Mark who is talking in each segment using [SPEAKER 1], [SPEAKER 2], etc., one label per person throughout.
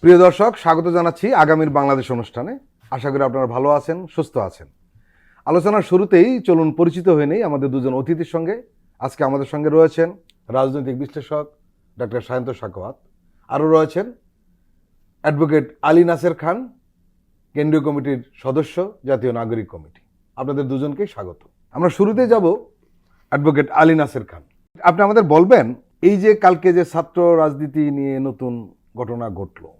[SPEAKER 1] প্রিয় দর্শক, স্বাগত জানাচ্ছি আগামীর বাংলাদেশ অনুষ্ঠানে। আশা করি আপনারা ভালো আছেন, সুস্থ আছেন। আলোচনার শুরুতেই চলুন পরিচিত হয়ে নেই আমাদের দুজন অতিথির সঙ্গে। আজকে আমাদের সঙ্গে রয়েছেন রাজনৈতিক বিশ্লেষক ডক্টর সায়ন্ত সাখাওয়াত, আরও রয়েছেন অ্যাডভোকেট আলী নাসের খান, কেন্দ্রীয় কমিটির সদস্য, জাতীয় নাগরিক কমিটি। আপনাদের দুজনকেই স্বাগত। আমরা শুরুতে যাব অ্যাডভোকেট আলী নাসের খান। আপনি আমাদের বলবেন, এই যে কালকে যে ছাত্র রাজনীতি নিয়ে নতুন ঘটনা ঘটলো,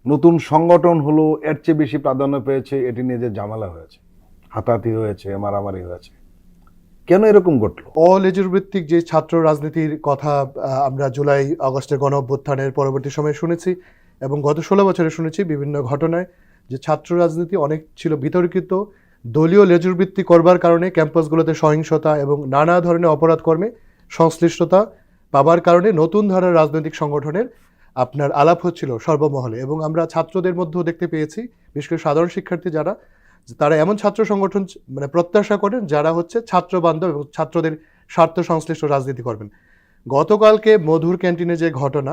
[SPEAKER 1] নতুন সংগঠন হলো, এর চেয়ে বেশি প্রাধান্য পেয়েছে, এটি নিয়ে যে ঝামেলা হয়েছে, হাতাহাতি হয়েছে, মারামারি হয়েছে, কেন এরকম ঘটলো?
[SPEAKER 2] অলেজুর ভিত্তিক যে ছাত্র রাজনীতির কথা আমরা জুলাই আগস্টের গণ অভ্যুত্থানের পরবর্তী সময়ে শুনেছি এবং গত 16 বছরে শুনেছি বিভিন্ন ঘটনায় যে ছাত্র রাজনীতি অনেক ছিল বিতর্কিত। দলীয় লেজুর ভিত্তি করবার কারণে ক্যাম্পাসগুলোতে সহিংসতা এবং নানা ধরনের অপরাধ কর্মে সংশ্লিষ্টতা পাবার কারণে নতুন ধারার রাজনৈতিক সংগঠনের আপনার আলাপ হচ্ছিল সর্বমহলে। এবং আমরা ছাত্রদের মধ্যেও দেখতে পেয়েছি, বিশেষ করে সাধারণ শিক্ষার্থী যারা, তারা এমন ছাত্র সংগঠন প্রত্যাশা করেন যারা হচ্ছে ছাত্র বান্ধব এবং ছাত্রদের স্বার্থ সংশ্লিষ্ট রাজনীতি করবেন। গতকালকে মধুর ক্যান্টিনে যে ঘটনা,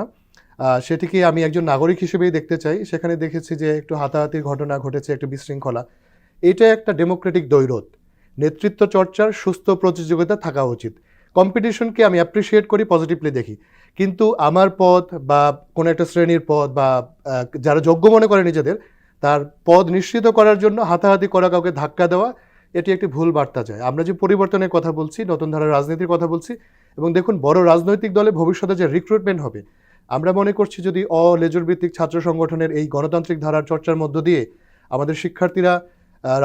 [SPEAKER 2] সেটিকে আমি একজন নাগরিক হিসেবেই দেখতে চাই। সেখানে দেখেছি যে একটু হাতাহাতির ঘটনা ঘটেছে, একটু বিশৃঙ্খলা। এটা একটা ডেমোক্রেটিক দ্বৈরথ, নেতৃত্ব চর্চার সুস্থ প্রতিযোগিতা থাকা উচিত। কম্পিটিশনকে আমি অ্যাপ্রিসিয়েট করি, পজিটিভলি দেখি, কিন্তু আমার পদ বা কোনো একটা শ্রেণীর পদ বা যারা যোগ্য মনে করে নিজেদের, তার পদ নিশ্চিত করার জন্য হাতাহাতি করা, কাউকে ধাক্কা দেওয়া, এটি একটি ভুল বার্তা যায়। আমরা যে পরিবর্তনের কথা বলছি, নতুন ধারার রাজনীতির কথা বলছি, এবং দেখুন বড় রাজনৈতিক দলে ভবিষ্যতে যে রিক্রুটমেন্ট হবে, আমরা মনে করছি যদি অলেজুর ভিত্তিক ছাত্র সংগঠনের এই গণতান্ত্রিক ধারার চর্চার মধ্য দিয়ে আমাদের শিক্ষার্থীরা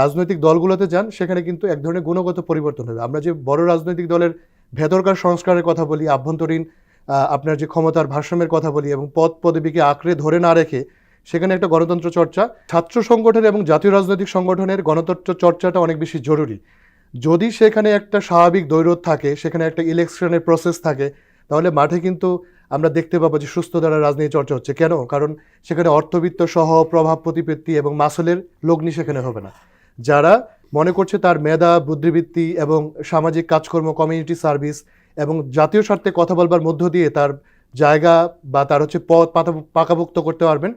[SPEAKER 2] রাজনৈতিক দলগুলোতে যান, সেখানে কিন্তু এক ধরনের গুণগত পরিবর্তন হবে। আমরা যে বড় রাজনৈতিক দলের ভেতরকার সংস্কারের কথা বলি, আভ্যন্তরীণ আপনার যে ক্ষমতার ভারসাম্যের কথা বলি, এবং পদ পদবীকে আঁকড়ে ধরে না রেখে সেখানে একটা গণতন্ত্র চর্চা, ছাত্র সংগঠন এবং জাতীয় রাজনৈতিক সংগঠনের গণতন্ত্র চর্চাটা অনেক বেশি জরুরি। যদি সেখানে একটা স্বাভাবিক দ্বৈরথ থাকে, সেখানে একটা ইলেকশনের প্রসেস থাকে, তাহলে মাঠে কিন্তু আমরা দেখতে পাবো যে সুস্থ ধারার রাজনীতি চর্চা হচ্ছে। কেন? কারণ সেখানে অর্থবিত্ত সহ প্রভাব প্রতিপত্তি এবং মাসলের লগ্নি সেখানে হবে না। যারা মনে করছে তার মেধা, বুদ্ধিবৃত্তি এবং সামাজিক কাজকর্ম, কমিউনিটি সার্ভিস এবং জাতীয় স্বার্থে কথা বলবার মধ্য দিয়ে তার জায়গা বা তার হচ্ছে পথ পাকাভুক্ত করতে পারবেন,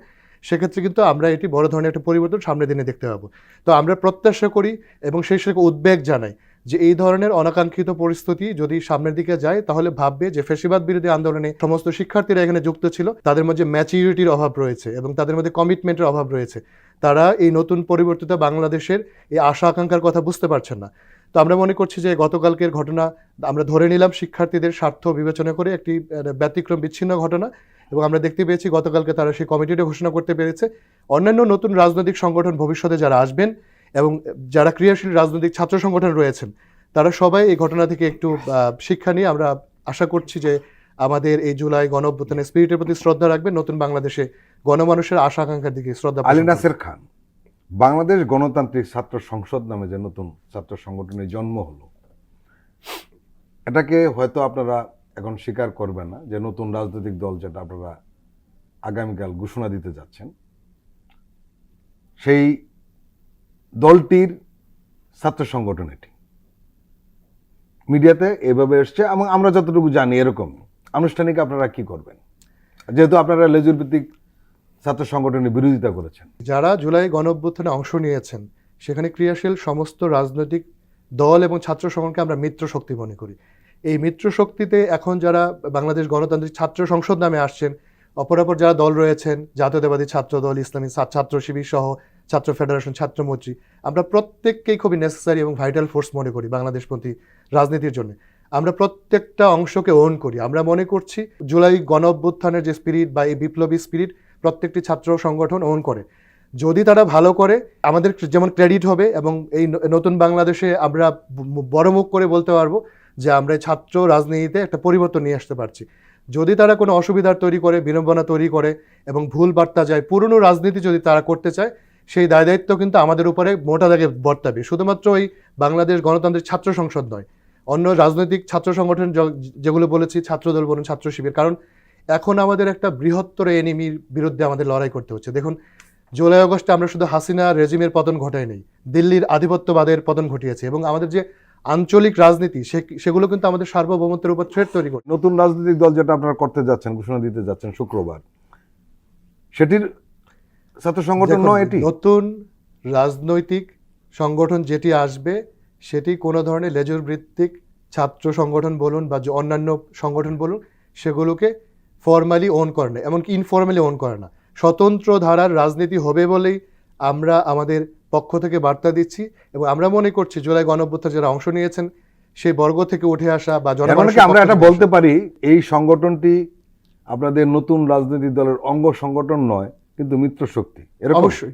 [SPEAKER 2] সেক্ষেত্রে কিন্তু আমরা এটি বড় ধরনের একটা পরিবর্তন সামনের দিনে দেখতে পাবো। তো আমরা প্রত্যাশা করি এবং সেই সঙ্গে উদ্বেগ জানাই যে এই ধরনের অনাকাঙ্ক্ষিত পরিস্থিতি যদি সামনের দিকে যায়, তাহলে ভাববে যে ফ্যাসিবাদ বিরোধী আন্দোলনে সমস্ত শিক্ষার্থীরা এখানে যুক্ত ছিল, তাদের মধ্যে ম্যাচিউরিটির অভাব রয়েছে এবং তাদের মধ্যে কমিটমেন্টের অভাব রয়েছে। তারা এই নতুন পরিবর্তিত বাংলাদেশের এই আশা আকাঙ্ক্ষার কথা বুঝতে পারছেন না। তো আমরা মনে করছি যে গতকালকের ঘটনা আমরা ধরে নিলাম শিক্ষার্থীদের স্বার্থ বিবেচনা করে একটি ব্যতিক্রম বিচ্ছিন্ন ঘটনা, এবং আমরা দেখতে পেয়েছি গতকালকে তারা সেই কমিটিটা ঘোষণা করতে পেরেছে। অন্যান্য নতুন রাজনৈতিক সংগঠন ভবিষ্যতে যারা আসবেন এবং যারা ক্রিয়াশীল রাজনৈতিক ছাত্র সংগঠন রয়েছেন, তারা সবাই এই ঘটনা থেকে একটু শিক্ষা নিয়ে আমরা আশা করছি যে আমাদের এই জুলাই গণ অভ্যুত্থানের স্পিরিটের প্রতি শ্রদ্ধা রাখবেন, নতুন বাংলাদেশে গণমানুষের আশা আকাঙ্ক্ষার দিকে শ্রদ্ধা।
[SPEAKER 1] আলী নাসের খান, বাংলাদেশ গণতান্ত্রিক ছাত্র সংসদ নামে যে নতুন ছাত্র সংগঠনের জন্ম হলো, এটাকে হয়তো আপনারা এখন স্বীকার করবেন না যে নতুন রাজনৈতিক দল যেটা আপনারা আগামীকাল ঘোষণা দিতে যাচ্ছেন, সেই দলটির ছাত্র সংগঠন এটি মিডিয়াতে এভাবে এসছে এবং আমরা যতটুকু জানি এরকম। আনুষ্ঠানিক আপনারা কি করবেন, যেহেতু আপনারা লেজুর ভিত্তিক ছাত্র সংগঠনের বিরোধিতা করেছেন?
[SPEAKER 2] যারা জুলাই গণ অভ্যুত্থানে অংশ নিয়েছেন, সেখানে ক্রিয়াশীল সমস্ত রাজনৈতিক দল এবং ছাত্র সংগঠনকে আমরা মিত্র শক্তি মনে করি। এই মিত্র শক্তিতে এখন যারা বাংলাদেশ গণতান্ত্রিক ছাত্র সংসদ নামে আসছেন, অপরাপর যারা দল রয়েছেন, জাতীয়তাবাদী ছাত্র দল, ইসলামী ছাত্র শিবির সহ ছাত্র ফেডারেশন, ছাত্রমৈত্রী, আমরা প্রত্যেককেই খুবই নেসেসারি এবং ভাইটাল ফোর্স মনে করি বাংলাদেশপন্থী রাজনীতির জন্য। আমরা প্রত্যেকটা অংশকে ওন করি। আমরা মনে করছি জুলাই গণ অভ্যুত্থানের যে স্পিরিট বা এই বিপ্লবী স্পিরিট প্রত্যেকটি ছাত্র সংগঠন ওন করে। যদি তারা ভালো করে, আমাদের যেমন ক্রেডিট হবে এবং এই নতুন বাংলাদেশে আমরা বড় মুখ করে বলতে পারবো যে আমরা ছাত্র রাজনীতিতে একটা পরিবর্তন নিয়ে আসতে পারছি। যদি তারা কোনো অসুবিধার তৈরি করে, বিড়ম্বনা তৈরি করে এবং ভুল বার্তা যায়, পুরনো রাজনীতি যদি তারা করতে চায়, সেই দায় দায়িত্ব কিন্তু আমাদের উপরে মোটা দাগে বর্তাবে। শুধুমাত্র ওই বাংলাদেশ গণতান্ত্রিক ছাত্র সংসদ নয়, অন্য রাজনৈতিক ছাত্র সংগঠন যেগুলো বলেছি, ছাত্রদল বলুন, ছাত্র শিবির, কারণ এখন আমাদের একটা বৃহত্তর এনিমির বিরুদ্ধে আমাদের লড়াই করতে হচ্ছে। দেখুন, জুলাই আগস্টে আমরা শুধু হাসিনা রেজিমের পতন ঘটাই নেই, দিল্লির আধিপত্যবাদের পতন ঘটিয়েছে, এবং আমাদের যে আঞ্চলিক রাজনীতি সেগুলো কিন্তু আমাদের সার্বভৌমত্বের উপর থ্রেট তৈরি করে।
[SPEAKER 1] নতুন রাজনৈতিক দল যেটা আপনারা করতে যাচ্ছেন, ঘোষণা দিতে যাচ্ছেন শুক্রবার, সেটির ছাত্র সংগঠন
[SPEAKER 2] দেখুন,
[SPEAKER 1] নয় এটি?
[SPEAKER 2] নতুন রাজনৈতিক সংগঠন যেটি আসবে সেটি কোনো ধরনের লেজুর ভিত্তিক ছাত্র সংগঠন বলুন বা যে অন্যান্য সংগঠন বলুন সেগুলোকে ফর্মালি ওন করে না, এমনকি ইনফর্মালি ওন করে না। স্বতন্ত্র ধারার রাজনীতি হবে বলেই আমরা আমাদের পক্ষ থেকে বার্তা দিচ্ছি, এবং আমরা মনে করছি জুলাই গণঅভ্যুত্থানে যারা অংশ নিয়েছেন সেই বর্গ থেকে উঠে আসা বা
[SPEAKER 1] এর মানে কি
[SPEAKER 2] জনগণের
[SPEAKER 1] আমরা এটা বলতে পারি এই সংগঠনটি আপনাদের নতুন রাজনৈতিক দলের অঙ্গ সংগঠন নয়, কিন্তু মিত্র শক্তি? এরকম?
[SPEAKER 2] অবশ্যই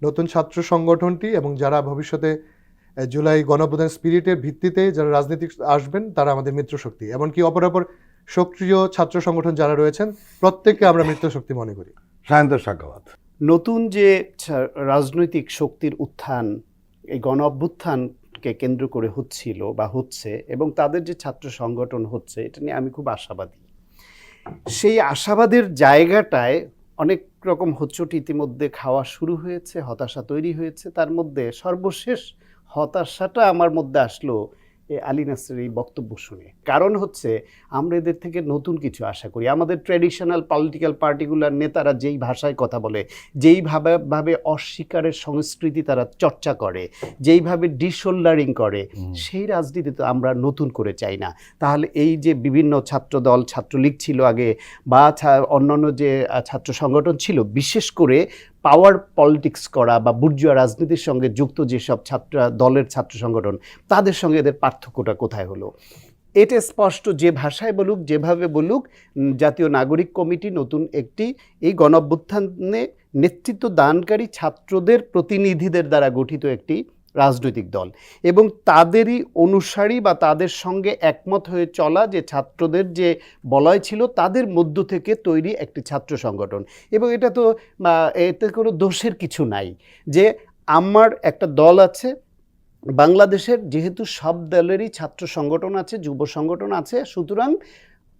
[SPEAKER 2] নতুন ছাত্র সংগঠনটি এবং যারা ভবিষ্যতে জুলাই গণঅভ্যুত্থান স্পিরিটের ভিত্তিতে যারা রাজনীতি আসবেন তারা আমাদের মিত্র শক্তি, এমনকি অপরাপর সক্রিয় ছাত্র সংগঠন যারা রয়েছেন প্রত্যেককে আমরা মিত্র শক্তি মনে করি।
[SPEAKER 1] সায়ন্ত সাখাওয়াত,
[SPEAKER 3] নতুন যে রাজনৈতিক শক্তির উত্থান এই গণ অভ্যুত্থানকে কেন্দ্র করে হচ্ছিল বা হচ্ছে, এবং তাদের যে ছাত্র সংগঠন হচ্ছে, এটা নিয়ে আমি খুব আশাবাদী। সেই আশাবাদের জায়গাটায় অনেক রকম হোঁচট ইতিমধ্যে খাওয়া শুরু হয়েছে, হতাশা তৈরি হয়েছে। তার মধ্যে সর্বশেষ হতাশাটা আমার মধ্যে আসলো এই আলী নাসেরের এই বক্তব্য শুনে। কারণ হচ্ছে আমরা এদের থেকে নতুন কিছু আশা করি। আমাদের ট্র্যাডিশনাল পলিটিক্যাল পার্টিকুলার নেতারা যেই ভাষায় কথা বলে, যেইভাবে অস্বীকারের সংস্কৃতি তারা চর্চা করে, যেইভাবে ডিশোল্ডারিং করে, সেই রাজনীতি তো আমরা নতুন করে চাই না। তাহলে এই যে বিভিন্ন ছাত্রদল, ছাত্রলীগ ছিল আগে, বা অন্যান্য যে ছাত্র সংগঠন ছিল, বিশেষ করে পাওয়ার পলিটিক্স করা বা বুর্জুয়া রাজনীতির সঙ্গে যুক্ত যেসব দলের ছাত্র সংগঠন, তাদের সঙ্গে এদের পার্থক্যটা কোথায় হলো? এটা স্পষ্ট, যে ভাষায় বলুক, যেভাবে বলুক, জাতীয় নাগরিক কমিটি নতুন একটি এই গণঅভ্যুত্থানে নেতৃত্ব দানকারী ছাত্রদের প্রতিনিধিদের দ্বারা গঠিত একটি রাজনৈতিক দল, এবং তাদেরই অনুসারী বা তাদের সঙ্গে একমত হয়ে চলা যে ছাত্রদের যে বলয় ছিল, তাদের মধ্য থেকে তৈরি একটি ছাত্র সংগঠন। এবং এটা তো এতে কোনো দোষের কিছু নাই যে আমার একটা দল আছে। বাংলাদেশের যেহেতু সব দলেরই ছাত্র সংগঠন আছে, যুব সংগঠন আছে, সুতরাং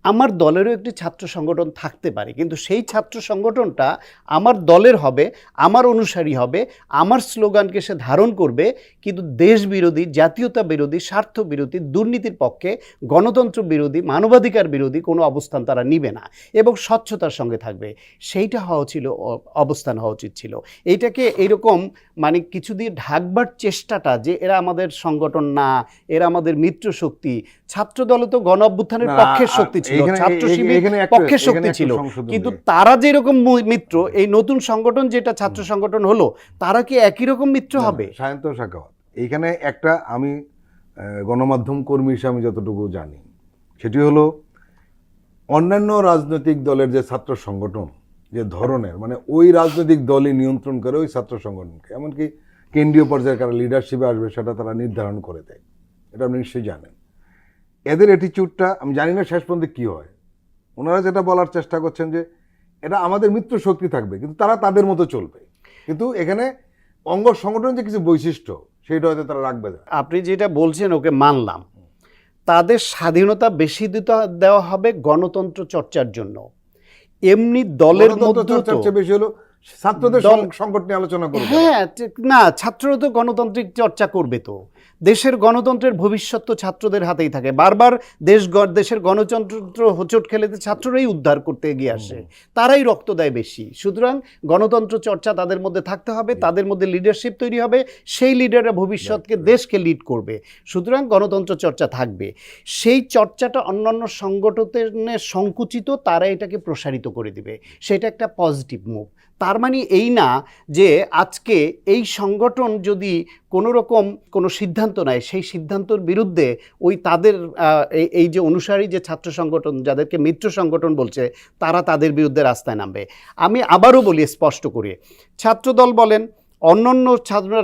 [SPEAKER 3] আমার দলেরও একটি ছাত্র সংগঠন থাকতে পারে, কিন্তু সেই ছাত্র সংগঠনটা আমার দলের হবে, আমার অনুসারী হবে, আমার স্লোগানকে সে ধারণ করবে, কিন্তু দেশ বিরোধী, জাতীয়তা বিরোধী, স্বার্থ বিরোধী, দুর্নীতির পক্ষে, গণতন্ত্র বিরোধী, মানবাধিকার বিরোধী কোনো অবস্থান তারা নিবে না, এবং স্বচ্ছতার সঙ্গে থাকবে। সেইটা অবস্থান হওয়া উচিত ছিল। এইটাকে এইরকম মানে কিছু দিয়ে ঢাকবার চেষ্টাটা, যে এরা আমাদের সংগঠন না, এরা আমাদের মিত্র শক্তি। ছাত্রদল তো গণ অভ্যুত্থানের পক্ষের শক্তি ছিল, ছাত্র শিবির পক্ষের শক্তি ছিল, কিন্তু তারা যেরকম মিত্র, এই নতুন সংগঠন যেটা ছাত্র সংগঠন হলো, তারা কি একই রকম মিত্র হবে?
[SPEAKER 1] সায়ন্ত সাখাওয়াত, এইখানে একটা আমি গণমাধ্যম কর্মী হিসেবে আমি যতটুকু জানি, সেটি হলো অন্যান্য রাজনৈতিক দলের যে ছাত্র সংগঠন যে ধরনের, মানে ওই রাজনৈতিক দলই নিয়ন্ত্রণ করে ওই ছাত্র সংগঠনকে, এমনকি কেন্দ্রীয় পর্যায়ে কারা লিডারশিপে আসবে সেটা তারা নির্ধারণ করে দেয়। এটা আপনি নিশ্চয়ই জানেন। এদের অ্যাটিটিউডটা আমি জানি না শেষ পর্যন্ত কী হয়। ওনারা যেটা বলার চেষ্টা করছেন যে এটা আমাদের মিত্র শক্তি থাকবে, কিন্তু তারা তাদের মতো চলবে, কিন্তু এখানে অঙ্গ সংগঠনের যে কিছু বৈশিষ্ট্য সেটা হয়তো তারা রাখবে না।
[SPEAKER 3] আপনি যেটা বলছেন ওকে মানলাম, তাদের স্বাধীনতা বেশি দেওয়া হবে গণতন্ত্র চর্চার জন্য। এমনি দলের মধ্যে
[SPEAKER 1] বেশি হলো ছাত্রদের সংকট নিয়ে আলোচনা করবে।
[SPEAKER 3] হ্যাঁ, না, ছাত্ররা তো গণতান্ত্রিক চর্চা করবে। তো দেশের গণতন্ত্রের ভবিষ্যৎ তো ছাত্রদের হাতেই থাকে। বারবার দেশের গণতন্ত্র হোঁচট খেলেতে ছাত্ররাই উদ্ধার করতে এগিয়ে আসে, তারাই রক্ত দেয় বেশি। সুতরাং গণতন্ত্র চর্চা তাদের মধ্যে থাকতে হবে, তাদের মধ্যে লিডারশিপ তৈরি হবে, সেই লিডাররা ভবিষ্যৎকে দেশকে লিড করবে। সুতরাং গণতন্ত্র চর্চা থাকবে। সেই চর্চাটা অন্যান্য সংগঠনের সংকুচিত, তারা এটাকে প্রসারিত করে দিবে, সেটা একটা পজিটিভ মুভ। তার মানে এই না যে আজকে এই সংগঠন যদি কোনো রকম কোনো সিদ্ধান্ত নেয়, সেই সিদ্ধান্তর বিরুদ্ধে ওই তাদের এই যে অনুসারী যে ছাত্র সংগঠন, যাদেরকে মিত্র সংগঠন বলছে, তারা তাদের বিরুদ্ধে রাস্তায় নামবে। আমি আবারও বলি স্পষ্ট করে, ছাত্রদল বলেন, অন্যান্য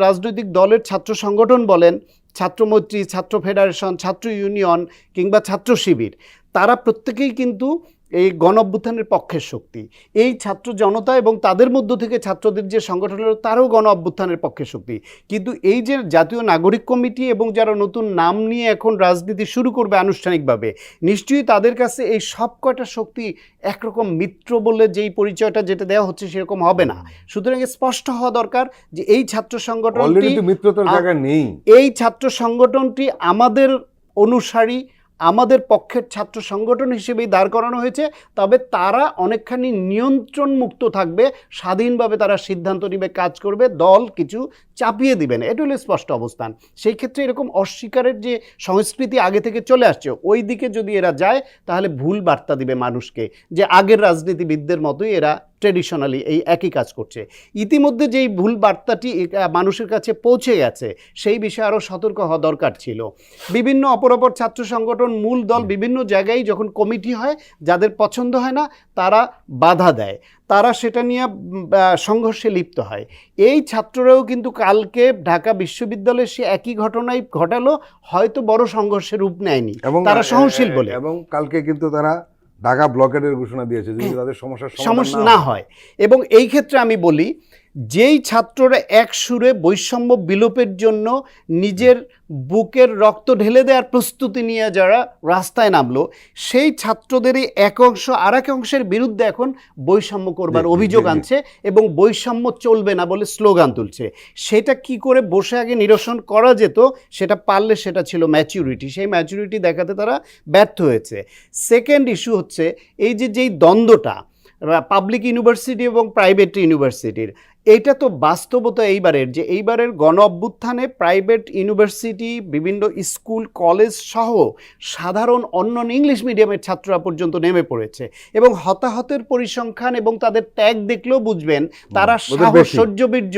[SPEAKER 3] রাজনৈতিক দলের ছাত্র সংগঠন বলেন, ছাত্রমৈত্রী, ছাত্র ফেডারেশন, ছাত্র ইউনিয়ন কিংবা ছাত্র শিবির, তারা প্রত্যেকেই কিন্তু এই গণ অভ্যুত্থানের পক্ষের শক্তি। এই ছাত্র জনতা এবং তাদের মধ্য থেকে ছাত্রদের যে সংগঠন হলো, তারাও গণ অভ্যুত্থানের পক্ষের শক্তি। কিন্তু এই যে জাতীয় নাগরিক কমিটি এবং যারা নতুন নাম নিয়ে এখন রাজনীতি শুরু করবে আনুষ্ঠানিকভাবে, নিশ্চয়ই তাদের কাছে এই সব কয়টা শক্তি একরকম মিত্র বলে যেই পরিচয়টা যেটা দেওয়া হচ্ছে সেরকম হবে না। সুতরাং স্পষ্ট হওয়া দরকার যে এই ছাত্র সংগঠনটি,
[SPEAKER 1] মিত্রতার জায়গা নেই,
[SPEAKER 3] এই ছাত্র সংগঠনটি আমাদের অনুসারী, আমাদের পক্ষের ছাত্র সংগঠন হিসেবেই দাঁড় করানো হয়েছে, তবে তারা অনেকখানি নিয়ন্ত্রণ মুক্ত থাকবে, স্বাধীনভাবে তারা সিদ্ধান্ত নিবে, কাজ করবে, দল কিছু চাপিয়ে দিবেন, এটা হলো স্পষ্ট অবস্থান। সেই ক্ষেত্রে এরকম অস্বীকারের যে সংস্কৃতি আগে থেকে চলে আসছে, ওই দিকে যদি এরা যায় তাহলে ভুল বার্তা দিবে মানুষকে যে আগের রাজনীতিবিদদের মতোই এরা ট্রেডিশনালি এই একই কাজ করছে। ইতিমধ্যে যেই ভুল বার্তাটি মানুষের কাছে পৌঁছে গেছে, সেই বিষয়ে আরও সতর্ক হওয়া দরকার ছিল। বিভিন্ন অপরাপর ছাত্র সংগঠন, মূল দল বিভিন্ন জায়গায় যখন কমিটি হয়, যাদের পছন্দ হয় না তারা বাধা দেয়, তারা সেটা নিয়ে সংঘর্ষে লিপ্ত হয়। এই ছাত্ররাও কিন্তু কালকে ঢাকা বিশ্ববিদ্যালয়ে সে একই ঘটনাই ঘটালো, হয়তো বড় সংঘর্ষের রূপ নেয়নি, তারা সহনশীল বলে।
[SPEAKER 1] এবং কালকে কিন্তু তারা ঢাকা ব্লকেডের ঘোষণা দিয়েছে যদি তাদের
[SPEAKER 3] সমস্যা না হয়। এবং এই ক্ষেত্রে আমি বলি, যেই ছাত্ররা এক সুরে বৈষম্য বিলোপের জন্য নিজের বুকের রক্ত ঢেলে দেওয়ার প্রস্তুতি নিয়ে যারা রাস্তায় নামলো, সেই ছাত্রদেরই এক অংশ আর এক অংশের বিরুদ্ধে এখন বৈষম্য করবার অভিযোগ আনছে এবং বৈষম্য চলবে না বলে স্লোগান তুলছে। সেটা কি করে বসে আগে নিরসন করা যেত, সেটা পারলে সেটা ছিল ম্যাচুরিটি, সেই ম্যাচুরিটি দেখাতে তারা ব্যর্থ হয়েছে। সেকেন্ড ইস্যু হচ্ছে এই যেই দ্বন্দ্বটা পাবলিক ইউনিভার্সিটি এবং প্রাইভেট ইউনিভার্সিটির, এইটা তো বাস্তবতা এইবারের গণ অভ্যুত্থানে প্রাইভেট ইউনিভার্সিটি, বিভিন্ন স্কুল কলেজ সহ সাধারণ অন্য ইংলিশ মিডিয়ামের ছাত্ররা পর্যন্ত নেমে পড়েছে এবং হতাহতের পরিসংখ্যান এবং তাদের ট্যাগ দেখলেও বুঝবেন তারা সাহস সহ্যবীর্য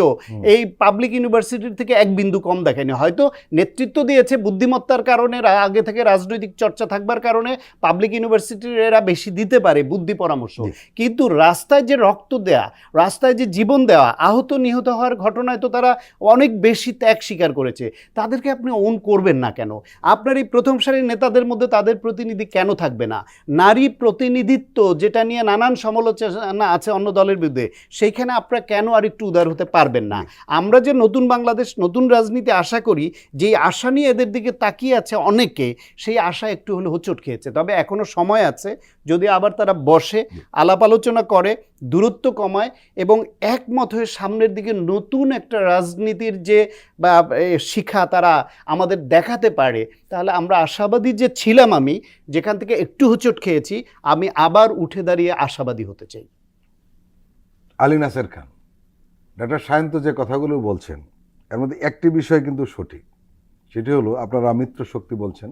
[SPEAKER 3] এই পাবলিক ইউনিভার্সিটির থেকে এক বিন্দু কম দেখেনি। হয়তো নেতৃত্ব দিয়েছে বুদ্ধিমত্তার কারণে, আগে থেকে রাজনৈতিক চর্চা থাকবার কারণে পাবলিক ইউনিভার্সিটির এরা বেশি দিতে পারে বুদ্ধি পরামর্শ, কিন্তু রাস্তায় যে রক্ত দেয়া, রাস্তায় যে জীবন দেওয়া, আহত নিহত হওয়ার ঘটনায় তো তারা অনেক বেশি ত্যাগ স্বীকার করেছে। তাদেরকে আপনি ওন করবেন না কেন? আপনার এই প্রথম সারির নেতাদের মধ্যে তাদের প্রতিনিধি কেন থাকবে না? নারী প্রতিনিধিত্ব, যেটা নিয়ে নানান সমালোচনা আছে অন্য দলের বিরুদ্ধে, সেইখানে আপনারা কেন আর একটু উদার হতে পারবেন না? আমরা যে নতুন বাংলাদেশ, নতুন রাজনীতি আশা করি, যেই আশা নিয়ে এদের দিকে তাকিয়ে আছে অনেকে, সেই আশা একটু হলে হোঁচট খেয়েছে। তবে এখনো সময় আছে, যদি আবার তারা বসে আলাপ আলোচনা করে, দূরত্ব কমায় এবং একমত হয়ে সামনের দিকে নতুন একটা রাজনীতির যে বা শিখা তারা আমাদের দেখাতে পারে, তাহলে আমরা আশাবাদী যে ছিলাম, আমি যেখান থেকে একটু হোঁচট খেয়েছি, আমি আবার উঠে দাঁড়িয়ে আশাবাদী হতে চাই।
[SPEAKER 1] আলী নাসের খান, ডক্টর সায়ন্ত যে কথাগুলো বলছেন, এর মধ্যে একটি বিষয় কিন্তু সঠিক, সেটি হলো আপনারা মিত্র শক্তি বলছেন,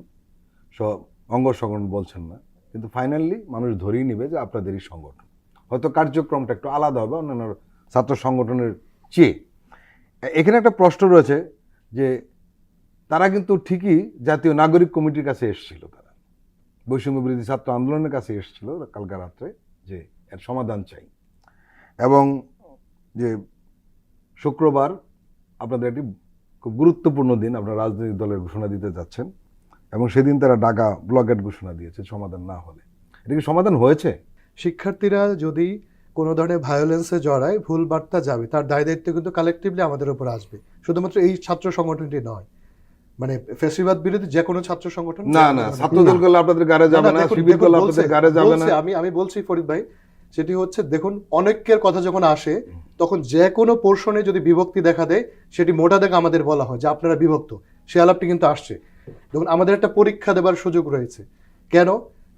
[SPEAKER 1] অঙ্গ সংগঠন বলছেন না, কিন্তু ফাইনালি মানুষ ধরেই নেবে যে আপনাদেরই সংগঠন। হয়তো কার্যক্রমটা একটু আলাদা হবে অন্যান্য ছাত্র সংগঠনের চেয়ে। এখানে একটা প্রশ্ন রয়েছে যে তারা কিন্তু ঠিকই জাতীয় নাগরিক কমিটির কাছে এসেছিল, তারা বৈষম্য বিরোধী ছাত্র আন্দোলনের কাছে এসেছিল কালকে রাত্রে, যে এর সমাধান চাই, এবং যে শুক্রবার আপনাদের একটি খুব গুরুত্বপূর্ণ দিন, আপনারা রাজনৈতিক দলের ঘোষণা দিতে যাচ্ছেন, এবং সেদিন তারা ঢাকা ব্লকেট ঘোষণা দিয়েছে সমাধান না হলে। এটা কি সমাধান হয়েছে?
[SPEAKER 2] শিক্ষার্থীরা যদি কোনো ধরনের ভায়োলেন্সে জড়ায়, ভুল বার্তা যাবে, তার দায় দায়িত্ব কিন্তু কালেকটিভলি আমাদের উপর আসবে, শুধুমাত্র এই ছাত্র সংগঠনটি নয়। মানে ফ্যাসিবাদ বিরোধী যে কোনো ছাত্র সংগঠন
[SPEAKER 1] না না, ছাত্র দল করলে আপনাদের গাড়ে যাবে না, শিবির করলে আপনাদের গাড়ে যাবে না।
[SPEAKER 2] আমি বলছি ফরিদ ভাই, সেটি হচ্ছে দেখুন, অনেকের কথা যখন আসে তখন যে কোনো পোর্শনে যদি বিভক্তি দেখা দেয়, সেটি মোটা দাগে আমাদের বলা হয় যে আপনারা বিভক্ত, সে আলাপটি কিন্তু আসছে। দেখুন, আমাদের একটা পরীক্ষা দেবার সুযোগ রয়েছে। কেন?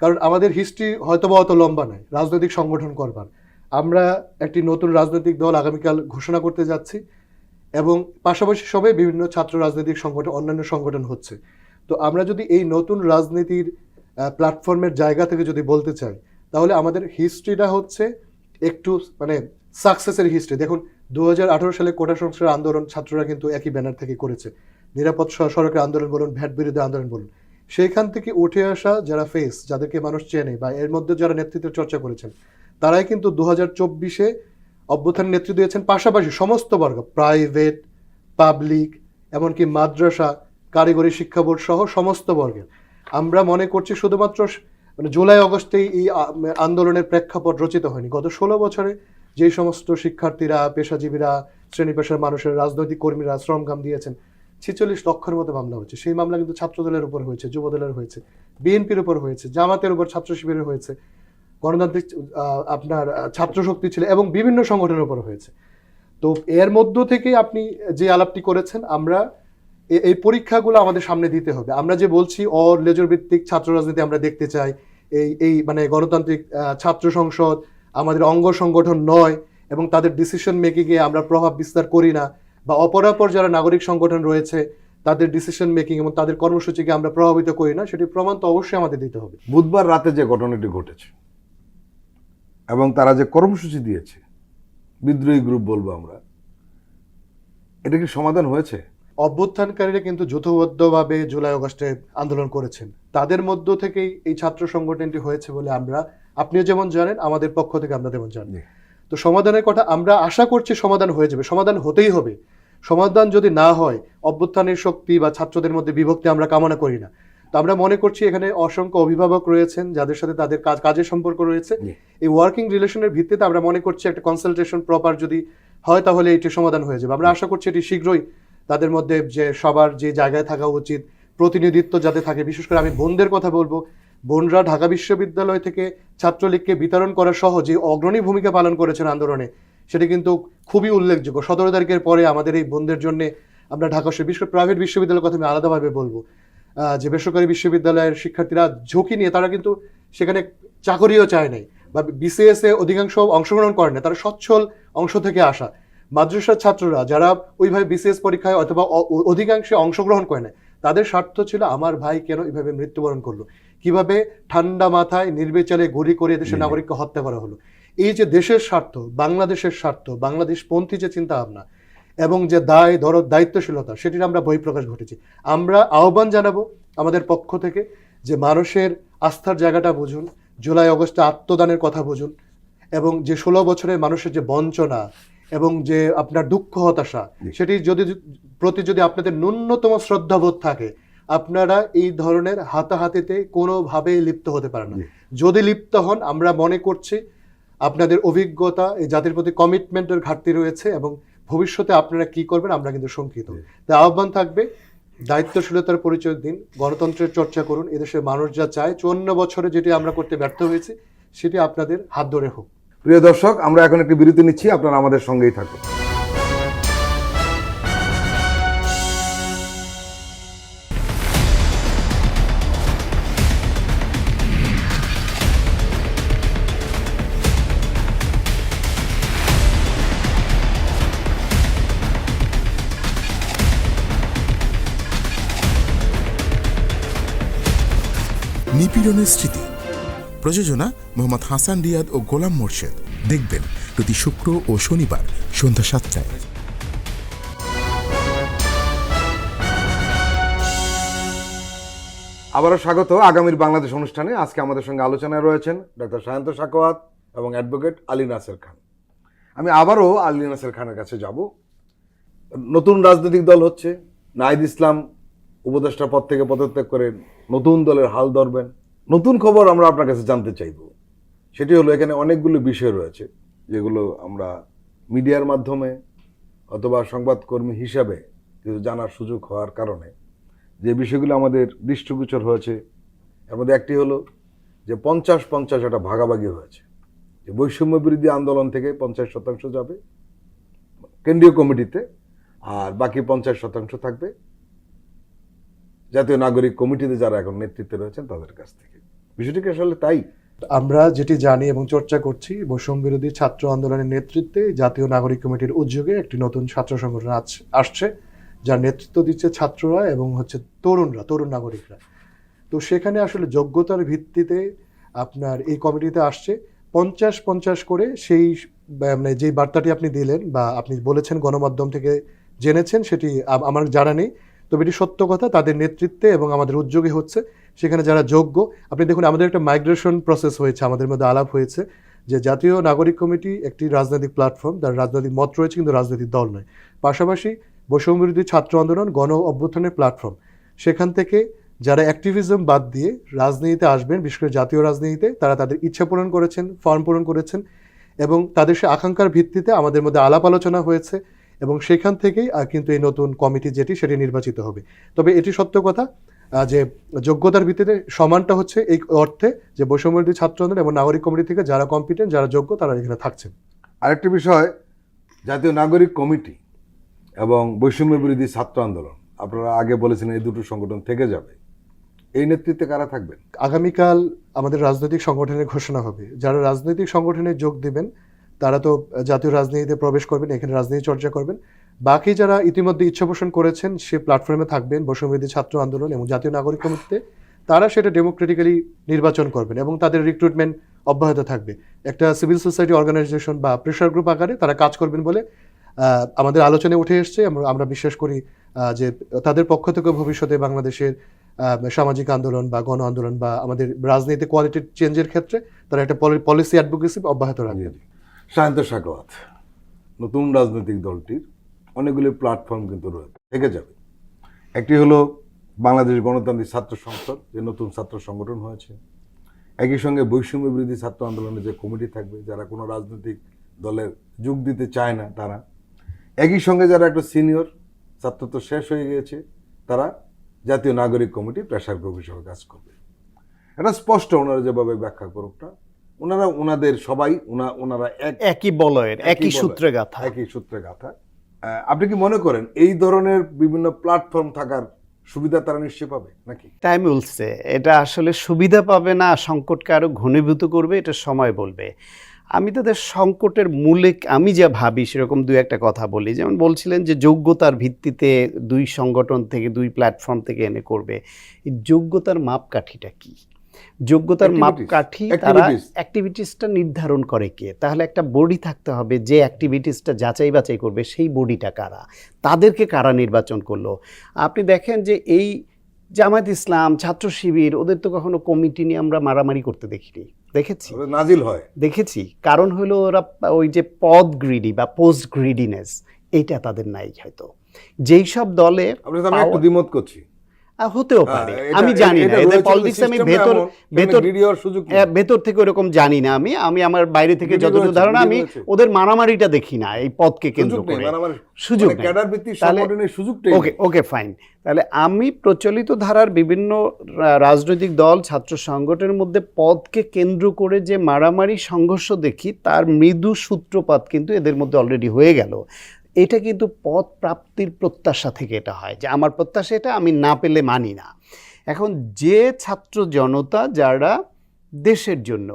[SPEAKER 2] কারণ আমাদের হিস্ট্রি হয়তোবা অত লম্বা নয় রাজনৈতিক সংগঠন করবার। আমরা একটি নতুন রাজনৈতিক দল আগামীকাল ঘোষণা করতে যাচ্ছি এবং পাশাপাশি সবাই বিভিন্ন ছাত্র রাজনৈতিক সংগঠন, অন্যান্য সংগঠন হচ্ছে। তো আমরা যদি এই নতুন রাজনীতির প্ল্যাটফর্মের জায়গা থেকে যদি বলতে চাই, তাহলে আমাদের হিস্ট্রিটা হচ্ছে একটু মানে সাকসেসের হিস্ট্রি। দেখুন, 2018 সালে কোটা সংস্কার আন্দোলন ছাত্ররা কিন্তু একই ব্যানার থেকে করেছে, নিরাপদ সড়কের আন্দোলন বলুন, ভ্যাট বিরোধী আন্দোলন বলুন। সেইখান থেকে উঠে আসা যারা ফেস, যাদেরকে মানুষ চেনে বা এর মধ্যে যারা নেতৃত্বের চর্চা করেছেন, তারাই কিন্তু 2024-এ অভ্যুত্থানের নেতৃত্ব দিয়েছেন। পাশাপাশি সমস্ত বর্গ, প্রাইভেট, পাবলিক, এমনকি মাদ্রাসা, কারিগরি শিক্ষা বোর্ড সহ সমস্ত বর্গের। আমরা মনে করছি শুধুমাত্র মানে জুলাই আগস্টেই এই আন্দোলনের প্রেক্ষাপট রচিত হয়নি। গত 16 বছরে যেই সমস্ত শিক্ষার্থীরা, পেশাজীবীরা, শ্রেণী পেশার মানুষের, রাজনৈতিক কর্মীরা শ্রমঘাম দিয়েছেন, 46 লক্ষের মতো মামলা হয়েছে। সেই মামলা কিন্তু ছাত্রদলের উপর হয়েছে, যুবদলের হয়েছে, বিএনপির উপর হয়েছে, জামাতের উপর, ছাত্র শিবিরের হয়েছে, গণতান্ত্রিক আপনার ছাত্র শক্তি ছিল এবং বিভিন্ন সংগঠনের উপর হয়েছে। তো এর মধ্য থেকে আপনি যে আলাপটি করেছেন, আমরা এই পরীক্ষাগুলো আমাদের সামনে দিতে হবে। আমরা যে বলছি লেজর ভিত্তিক ছাত্র রাজনীতি আমরা দেখতে চাই, এই মানে গণতান্ত্রিক ছাত্র সংসদ আমাদের অঙ্গ সংগঠন নয় এবং তাদের ডিসিশন মেকিংয়ে আমরা প্রভাব বিস্তার করি না, বা অপরাপর যারা নাগরিক সংগঠন রয়েছে তাদের ডিসিশন মেকিং এবং তাদের কর্মসূচিকে আমরা প্রভাবিত করি না, সেটির প্রমাণ তো অবশ্যই আমাদের দিতে হবে।
[SPEAKER 1] বুধবার রাতে যে ঘটনাটি ঘটেছে এবং তারা যে কর্মসূচি দিয়েছে, বিদ্রোহী গ্রুপ বলবো আমরা, এটা কি সমাধান হয়েছে?
[SPEAKER 2] অভ্যুত্থানকারীরা কিন্তু যৌথবদ্ধভাবে জুলাই আগস্টে আন্দোলন করেছেন, তাদের মধ্য থেকেই এই ছাত্র সংগঠনটি হয়েছে বলে আপনিও যেমন জানেন, আমাদের পক্ষ থেকে আমরা তেমন জানি। তো সমাধানের কথা আমরা আশা করছি সমাধান হয়ে যাবে, সমাধান হতেই হবে। সমাধান যদি না হয়, অভ্যুত্থানের শক্তি বা ছাত্রদের মধ্যে বিভক্তি আমরা কামনা করি না। তো আমরা মনে করছি এখানে অসংখ্য অভিভাবক রয়েছেন যাদের সাথে তাদের কাজের সম্পর্ক রয়েছে, এই ওয়ার্কিং রিলেশনের ভিত্তিতে আমরা মনে করছি একটা কনসালটেশন প্রপার যদি হয় তাহলে এটি সমাধান হয়ে যাবে। আমরা আশা করছি এটি শীঘ্রই তাদের মধ্যে যে সবার যে জায়গায় থাকা উচিত, প্রতিনিধিত্ব যাতে থাকে। বিশেষ করে আমি বোনদের কথা বলবো, বোনরা ঢাকা বিশ্ববিদ্যালয় থেকে ছাত্রলীগকে বিতরণ করা সহ যে অগ্রণী ভূমিকা পালন করেছেন আন্দোলনে, সেটি কিন্তু খুবই উল্লেখযোগ্য। 17 তারিখের পরে আমাদের এই বোনদের জন্য আমরা ঢাকা বিশেষ করে প্রাইভেট বিশ্ববিদ্যালয়ের কথা আমি আলাদাভাবে বলবো, যে বেসরকারি বিশ্ববিদ্যালয়ের শিক্ষার্থীরা ঝুঁকি নিয়ে তারা কিন্তু সেখানে চাকরিও চায় নাই বা বিসিএস এ অধিকাংশ অংশগ্রহণ করেন না, তারা সচ্ছল অংশ থেকে আসা মাদ্রাসার ছাত্ররা যারা ওইভাবে বিসিএস পরীক্ষায় অথবা অধিকাংশে অংশগ্রহণ করে না, তাদের স্বার্থ ছিল আমার ভাই কেন এইভাবে মৃত্যুবরণ করলো, কিভাবে ঠান্ডা মাথায় নির্বিচারে গুলি করে দেশের নাগরিককে হত্যা করা হলো। এই যে দেশের স্বার্থ, বাংলাদেশের স্বার্থ, বাংলাদেশপন্থী যে চিন্তা ভাবনা এবং যে দায়িত্বশীলতা, সেটির আমরা বহিঃপ্রকাশ ঘটেছি। আমরা আহ্বান জানাবো আমাদের পক্ষ থেকে যে মানুষের আস্থার জায়গাটা বুঝুন, জুলাই আগস্টে আত্মদানের কথা বুঝুন, এবং যে 16 বছরের মানুষের যে বঞ্চনা এবং যে আপনার দুঃখ হতাশা, সেটি প্রতি যদি আপনাদের ন্যূনতম শ্রদ্ধাবোধ থাকে, আপনারা এই ধরনের হাতাহাতিতে কোনোভাবেই লিপ্ত হতে পারেন না। যদি লিপ্ত হন, আমরা মনে করছি আপনাদের অভিজ্ঞতা, এই জাতির প্রতি কমিটমেন্টের ঘাটতি রয়েছে এবং ভবিষ্যতে আপনারা কি করবেন আমরা কিন্তু শঙ্কিত। তাই আহ্বান থাকবে, দায়িত্বশীলতার পরিচয় দিন, গণতন্ত্রের চর্চা করুন। এদেশের মানুষ যা চায়, 54 বছরে যেটি আমরা করতে ব্যর্থ হয়েছি, সেটি আপনাদের হাত ধরে হোক।
[SPEAKER 1] প্রিয় দর্শক, আমরা এখন একটি বিরতি নিচ্ছি, আপনারা আমাদের সঙ্গেই থাকুন।
[SPEAKER 4] নিপীড়নের স্মৃতি, প্রযোজনা মোহাম্মদ হাসান রিয়াদ ও গোলাম মোর্শেদ। দেখবেন প্রতি শুক্র ও শনিবার সন্ধ্যা 7টায়।
[SPEAKER 1] আবারও স্বাগত আগামীর বাংলাদেশ অনুষ্ঠানে। আজকে আমাদের সঙ্গে আলোচনায় রয়েছেন ডক্টর সায়ন্ত সাখাওয়াত এবং অ্যাডভোকেট আলী নাসের খান। আমি আবারও আলী নাসের খানের কাছে যাব। নতুন রাজনৈতিক দল হচ্ছে, নাহিদ ইসলাম উপদেষ্টা পদ থেকে পদত্যাগ করে নতুন দলের হাল ধরবেন। নতুন খবর আমরা আপনার কাছে জানতে চাইব, সেটি হলো এখানে অনেকগুলো বিষয় রয়েছে যেগুলো আমরা মিডিয়ার মাধ্যমে অথবা সংবাদকর্মী হিসাবে কিছু জানার সুযোগ হওয়ার কারণে যে বিষয়গুলো আমাদের দৃষ্টিগোচর হয়েছে, এর মধ্যে একটি হলো যে 50-50 একটা ভাগাভাগি হয়েছে, যে বৈষম্য বিরোধী আন্দোলন থেকে 50% যাবে কেন্দ্রীয় কমিটিতে, আর বাকি 50% থাকবে জাতীয় নাগরিক কমিটিতে যারা এখন নেতৃত্বে রয়েছেন তাদের কাছ থেকে। বিষয়টি কি আসলে তাই?
[SPEAKER 2] আমরা যেটি জানি এবং চর্চা করছি, বৈষম্য বিরোধী ছাত্র আন্দোলনের নেতৃত্বে জাতীয় নাগরিক কমিটির উদ্যোগে একটি নতুন ছাত্র সংগঠন আসছে, যার নেতৃত্ব দিচ্ছে ছাত্ররা এবং তরুণ নাগরিকরা। তো সেখানে আসলে যোগ্যতার ভিত্তিতে আপনার এই কমিটিতে আসছে 50-50 করে। সেই মানে যে বার্তাটি আপনি দিলেন বা আপনি বলেছেন গণমাধ্যম থেকে জেনেছেন, সেটি আমার জানা নেই, তবে এটি সত্য কথা। তাদের নেতৃত্বে এবং আমাদের উদ্যোগে হচ্ছে, সেখানে যারা যোগ্য, আপনি দেখুন আমাদের একটা মাইগ্রেশন প্রসেস হয়েছে, আমাদের মধ্যে আলাপ হয়েছে যে জাতীয় নাগরিক কমিটি একটি রাজনৈতিক প্ল্যাটফর্ম, তার রাজনৈতিক মত রয়েছে কিন্তু রাজনৈতিক দল নয়। পাশাপাশি বৈষম্য বিরোধী ছাত্র আন্দোলন গণ অভ্যুত্থানের প্ল্যাটফর্ম, সেখান থেকে যারা অ্যাক্টিভিজম বাদ দিয়ে রাজনীতিতে আসবেন, বিশেষ করে জাতীয় রাজনীতিতে, তারা তাদের ইচ্ছা পূরণ করেছেন, ফর্ম পূরণ করেছেন এবং তাদের সে আকাঙ্ক্ষার ভিত্তিতে আমাদের মধ্যে আলাপ আলোচনা হয়েছে এবং সেখান থেকেই কিন্তু এই নতুন কমিটি সেটি নির্বাচিত হবে। তবে এটি সত্য কথা যে যোগ্যতার ভিত্তিতে সমানটা হচ্ছে এই অর্থে যে বৈষম্য বিরোধী ছাত্র আন্দোলন এবং নাগরিক কমিটি থেকে যারা কম্পিটেন্ট, যারা যোগ্য, তারা এখানে থাকছেন।
[SPEAKER 1] আরেকটি বিষয়, জাতীয় নাগরিক কমিটি এবং বৈষম্য বিরোধী ছাত্র আন্দোলন আপনারা আগে বলেছেন এই দুটো সংগঠন থেকে যাবে, এই নেতৃত্বে কারা থাকবেন?
[SPEAKER 2] আগামীকাল আমাদের রাজনৈতিক সংগঠনের ঘোষণা হবে। যারা রাজনৈতিক সংগঠনে যোগ দিবেন তারা তো জাতীয় রাজনীতিতে প্রবেশ করবেন, এখানে রাজনীতি চর্চা করবেন। বাকি যারা ইতিমধ্যে ইচ্ছা পোষণ করেছেন সে প্ল্যাটফর্মে থাকবেন, বৈষম্যবিরোধী ছাত্র আন্দোলন এবং জাতীয় নাগরিক কমিটিতে, তারা সেটা ডেমোক্রেটিক্যালি নির্বাচন করবেন এবং তাদের রিক্রুটমেন্ট অব্যাহত থাকবে। একটা সিভিল সোসাইটি অর্গানাইজেশন বা প্রেশার গ্রুপ আকারে তারা কাজ করবেন বলে আমাদের আলোচনায় উঠে এসছে। আমরা বিশ্বাস করি যে তাদের পক্ষ থেকে ভবিষ্যতে বাংলাদেশের সামাজিক আন্দোলন বা গণ আন্দোলন বা আমাদের রাজনীতি কোয়ালিটি চেঞ্জের ক্ষেত্রে তারা একটা পলিসি অ্যাডভোকেসি অব্যাহত রাখবে।
[SPEAKER 1] সায়ন্ত সাখাওয়াত, নতুন রাজনৈতিক দলটির অনেকগুলি প্ল্যাটফর্ম কিন্তু রয়েছে, থেকে যাবে। একটি হলো বাংলাদেশ গণতান্ত্রিক ছাত্র সংসদ, যে নতুন ছাত্র সংগঠন হয়েছে। একই সঙ্গে বৈষম্য বিরোধী ছাত্র আন্দোলনের যে কমিটি থাকবে, যারা কোনো রাজনৈতিক দলের যোগ দিতে চায় না তারা। একই সঙ্গে যারা একটা সিনিয়র, ছাত্র তো শেষ হয়ে গিয়েছে, তারা জাতীয় নাগরিক কমিটি প্রেসার গ্রুপ হিসেবে কাজ করবে। এটা স্পষ্ট, ওনারা যেভাবে ব্যাখ্যা করুক না, ওনারা ওনাদের সবাই ওনারা
[SPEAKER 3] একই বলয়ের, একই সূত্রে গাথা।
[SPEAKER 1] একই সূত্রে গাথা। আপনি কি মনে করেন এই ধরনের বিভিন্ন প্ল্যাটফর্ম থাকার সুবিধা তারা নিশ্চয়ই পাবে নাকি?
[SPEAKER 3] তাই আমি বলছে, এটা আসলে সুবিধা পাবে না, সংকটকে আরো ঘনীভূত করবে, এটা সময় বলবে। আমি তাদের সংকটের মূলে আমি যা ভাবি সেরকম দুই একটা কথা বলি। যেমন বলছিলেন যে যোগ্যতার ভিত্তিতে দুই সংগঠন থেকে, দুই প্ল্যাটফর্ম থেকে এনে করবে। এই যোগ্যতার মাপকাঠিটা কি? যোগ্যতার মাপকাঠি তারা অ্যাক্টিভিটিসটা নির্ধারণ করে কে? তাহলে একটা বডি থাকতে হবে যে অ্যাক্টিভিটিসটা যাচাই বাছাই করবে, সেই বডিটা কারা, তাদেরকে কারা নির্বাচন করলো। আপনি দেখেন যে এই জামায়াত ইসলাম, ছাত্র শিবির, ওদের তো কখনো কমিটি নিয়ে আমরা মারামারি করতে দেখিনি, দেখেছি
[SPEAKER 1] নাজিল হয়,
[SPEAKER 3] দেখেছি। কারণ হলো ওরা ওই যে পদ গ্রিডি বা পোস্ট গ্রিডিনেস, এইটা তাদের নাই। হয়তো যেই সব দলে
[SPEAKER 1] আমি একটু দ্বিমত করছি,
[SPEAKER 3] হতেও পারে, আমি জানি না এদের পলিটিক্স, আমি ভেতর থেকে ওরকম জানি না। আমি আমার বাইরে থেকে যতটুকু ধারণা, আমি ওদের মারামারিটা দেখি না এই পদকে কেন্দ্র করে, সুযোগ ওকে ওকে ফাইন। তাহলে আমি প্রচলিত ধারার বিভিন্ন রাজনৈতিক দল, ছাত্র সংগঠনের মধ্যে পদকে কেন্দ্র করে যে মারামারি সংঘর্ষ দেখি, তার মৃদু সূত্রপাত কিন্তু এদের মধ্যে অলরেডি হয়ে গেল। এটা কিন্তু পদ প্রাপ্তির প্রত্যাশা থেকে এটা হয়, যে আমার প্রত্যাশা এটা, আমি না পেলে মানি না। এখন যে ছাত্র জনতা যারা দেশের জন্য,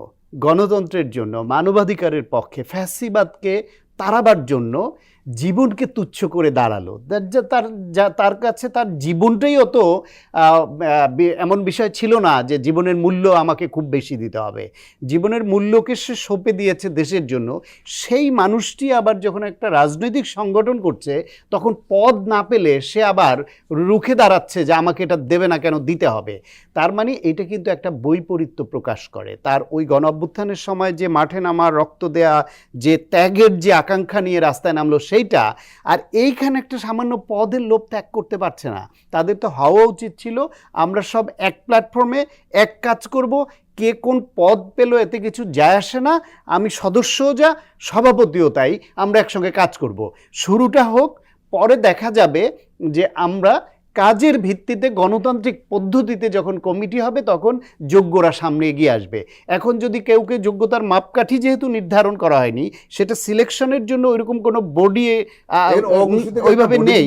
[SPEAKER 3] গণতন্ত্রের জন্য, মানবাধিকারের পক্ষে, ফ্যাসিবাদকে তাড়াবার জন্য জীবনকে তুচ্ছ করে দাঁড়ালো, তার কাছে তার জীবনটাই অত এমন বিষয় ছিল না যে জীবনের মূল্য আমাকে খুব বেশি দিতে হবে, জীবনের মূল্যকে সে সঁপে দিয়েছে দেশের জন্য। সেই মানুষটি আবার যখন একটা রাজনৈতিক সংগঠন করছে, তখন পদ না পেলে সে আবার রুখে দাঁড়াচ্ছে যে আমাকে এটা দেবে না কেন, দিতে হবে। তার মানে এটা কিন্তু একটা বৈপরীত্য প্রকাশ করে। তার ওই গণ অভ্যুত্থানের সময় যে মাঠে নামা, রক্ত দেয়া, যে ত্যাগের যে আকাঙ্ক্ষা নিয়ে রাস্তায় নামলো, সেইটা। আর এইখানে একটা সামান্য পদের লোভ ত্যাগ করতে পারছে না। তাদের তো হওয়া উচিত ছিল আমরা সব এক প্ল্যাটফর্মে এক কাজ করব, কে কোন পদ পেল এতে কিছু যায় আসে না, আমি সদস্যও যা, সভাপতিও তাই, আমরা একসঙ্গে কাজ করব। শুরুটা হোক, পরে দেখা যাবে যে আমরা কাজের ভিত্তিতে গণতান্ত্রিক পদ্ধতিতে যখন কমিটি হবে তখন যোগ্যরা সামনে এগিয়ে আসবে। এখন যদি কেউ যোগ্যতার মাপকাঠি যেহেতু নির্ধারণ করা হয়নি, সেটা সিলেকশনের জন্য ওইরকম কোনো বডি ওইভাবে নেই।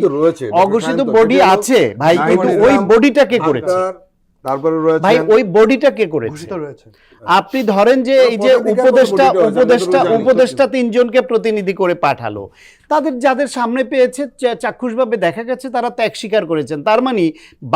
[SPEAKER 3] অঘোষিত বডি আছে ভাই, কিন্তু ওই বডিটা কে করেছে?
[SPEAKER 1] তারপরে রয়েছে
[SPEAKER 3] ভাই ওই বডিটা কে করেছে? আপনি ধরেন যে এই যে উপদেষ্টা তিনজনকে প্রতিনিধি করে পাঠালো, তাদের যাদের সামনে পেয়েছে চাক্ষুষভাবে দেখা গেছে তারা ত্যাগ স্বীকার করেছেন। তার মানে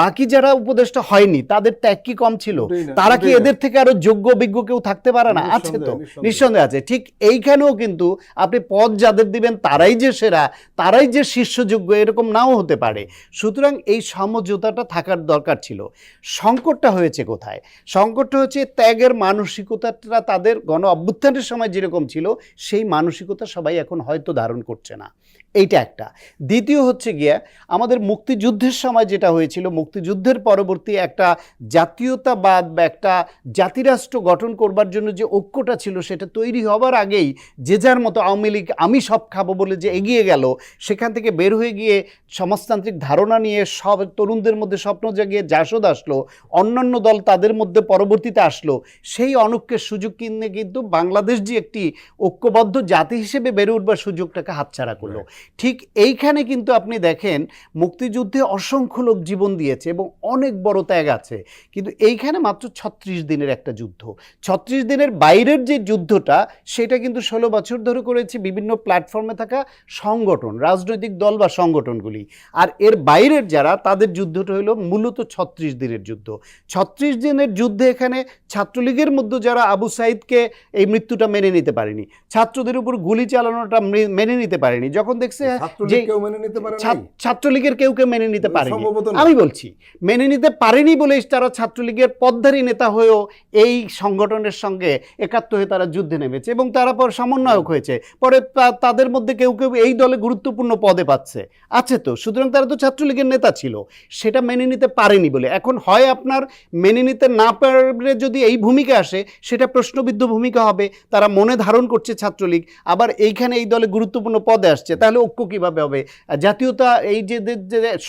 [SPEAKER 3] বাকি যারা উপদেষ্টা হয়নি তাদের ত্যাগ কি কম ছিল? তারা কি এদের থেকে আরো যোগ্য বিজ্ঞ কেউ থাকতে পারে না? আছে তো, নিঃসন্দেহে আছে। ঠিক এইখানেও কিন্তু আপনি পদ যাদের দিবেন তারাই যে সেরা, তারাই যে শীর্ষযোগ্য, এরকম নাও হতে পারে। সুতরাং এই সমঝোতাটা থাকার দরকার ছিল। সংকটটা হয়েছে কোথায়? সংকটটা হচ্ছে ত্যাগের মানসিকতাটা তাদের গণ অভ্যুত্থানের সময় যেরকম ছিল, সেই মানসিকতা সবাই এখন হয়তো ধারণ করছে না। এইটা একটা। দ্বিতীয় হচ্ছে গিয়া আমাদের মুক্তিযুদ্ধের সময় যেটা হয়েছিল, মুক্তিযুদ্ধের পরবর্তী একটা জাতীয়তাবাদ বা একটা জাতিরাষ্ট্র গঠন করবার জন্য যে ঐক্যটা ছিল, সেটা তৈরি হবার আগেই যে যার মতো আওয়ামী লীগ আমি সব খাবো বলে যে এগিয়ে গেল, সেখান থেকে বের হয়ে গিয়ে সমাজতান্ত্রিক ধারণা নিয়ে সব তরুণদের মধ্যে স্বপ্ন জাগিয়ে জাসদ আসলো, অন্যান্য দল তাদের মধ্যে পরবর্তীতে আসলো, সেই অনৈক্যের সুযোগ কিনে কিন্তু বাংলাদেশ যে একটি ঐক্যবদ্ধ জাতি হিসেবে বেড়ে উঠবার সুযোগটাকে হাতছাড়া করলো। ঠিক এইখানে কিন্তু আপনি দেখেন মুক্তিযুদ্ধে অসংখ্য লোক জীবন দিয়েছে এবং অনেক বড় ত্যাগ আছে, কিন্তু এইখানে মাত্র 36 দিনের একটা যুদ্ধ। 36 দিনের বাইরের যে যুদ্ধটা সেটা কিন্তু 16 বছর ধরে করেছে বিভিন্ন প্ল্যাটফর্মে থাকা সংগঠন, রাজনৈতিক দল বা সংগঠনগুলি। আর এর বাইরের যারা, তাদের যুদ্ধটা হলো মূলত 36 দিনের যুদ্ধ। 36 দিনের যুদ্ধে এখানে ছাত্রলীগের মধ্যে যারা আবু সাইদকে এই মৃত্যুটা মেনে নিতে পারেনি, ছাত্রদের উপর গুলি চালানোটা মেনে নিতে পারেনি, যখন দেখছে যে ছাত্রলীগের কেউ কেউ মেনে নিতে পারেনি, আমি বলছি মেনে নিতে পারেনি বলেই তারা ছাত্রলীগের পদধারী নেতা হয়েও এই সংগঠনের সঙ্গে একাত্ম হয়ে তারা যুদ্ধে নেমেছে এবং তারা পর সমন্বয়ক হয়েছে। পরে তাদের মধ্যে কেউ কেউ এই দলে গুরুত্বপূর্ণ পদে পাচ্ছে আছে, তো সুতরাং তারা তো ছাত্রলীগের নেতা ছিল, সেটা মেনে নিতে পারেনি বলে এখন হয় আপনার মেনে নিতে না পারলে যদি এই ভূমিকা আসে সেটা প্রশ্নবিদ্ধ ভূমিকা হবে, তারা মনে ধারণ করছে ছাত্রলীগ, আবার এইখানে এই দলে গুরুত্বপূর্ণ পদে আসছে, তাহলে ঐক্য কীভাবে হবে, জাতীয়তা এই যে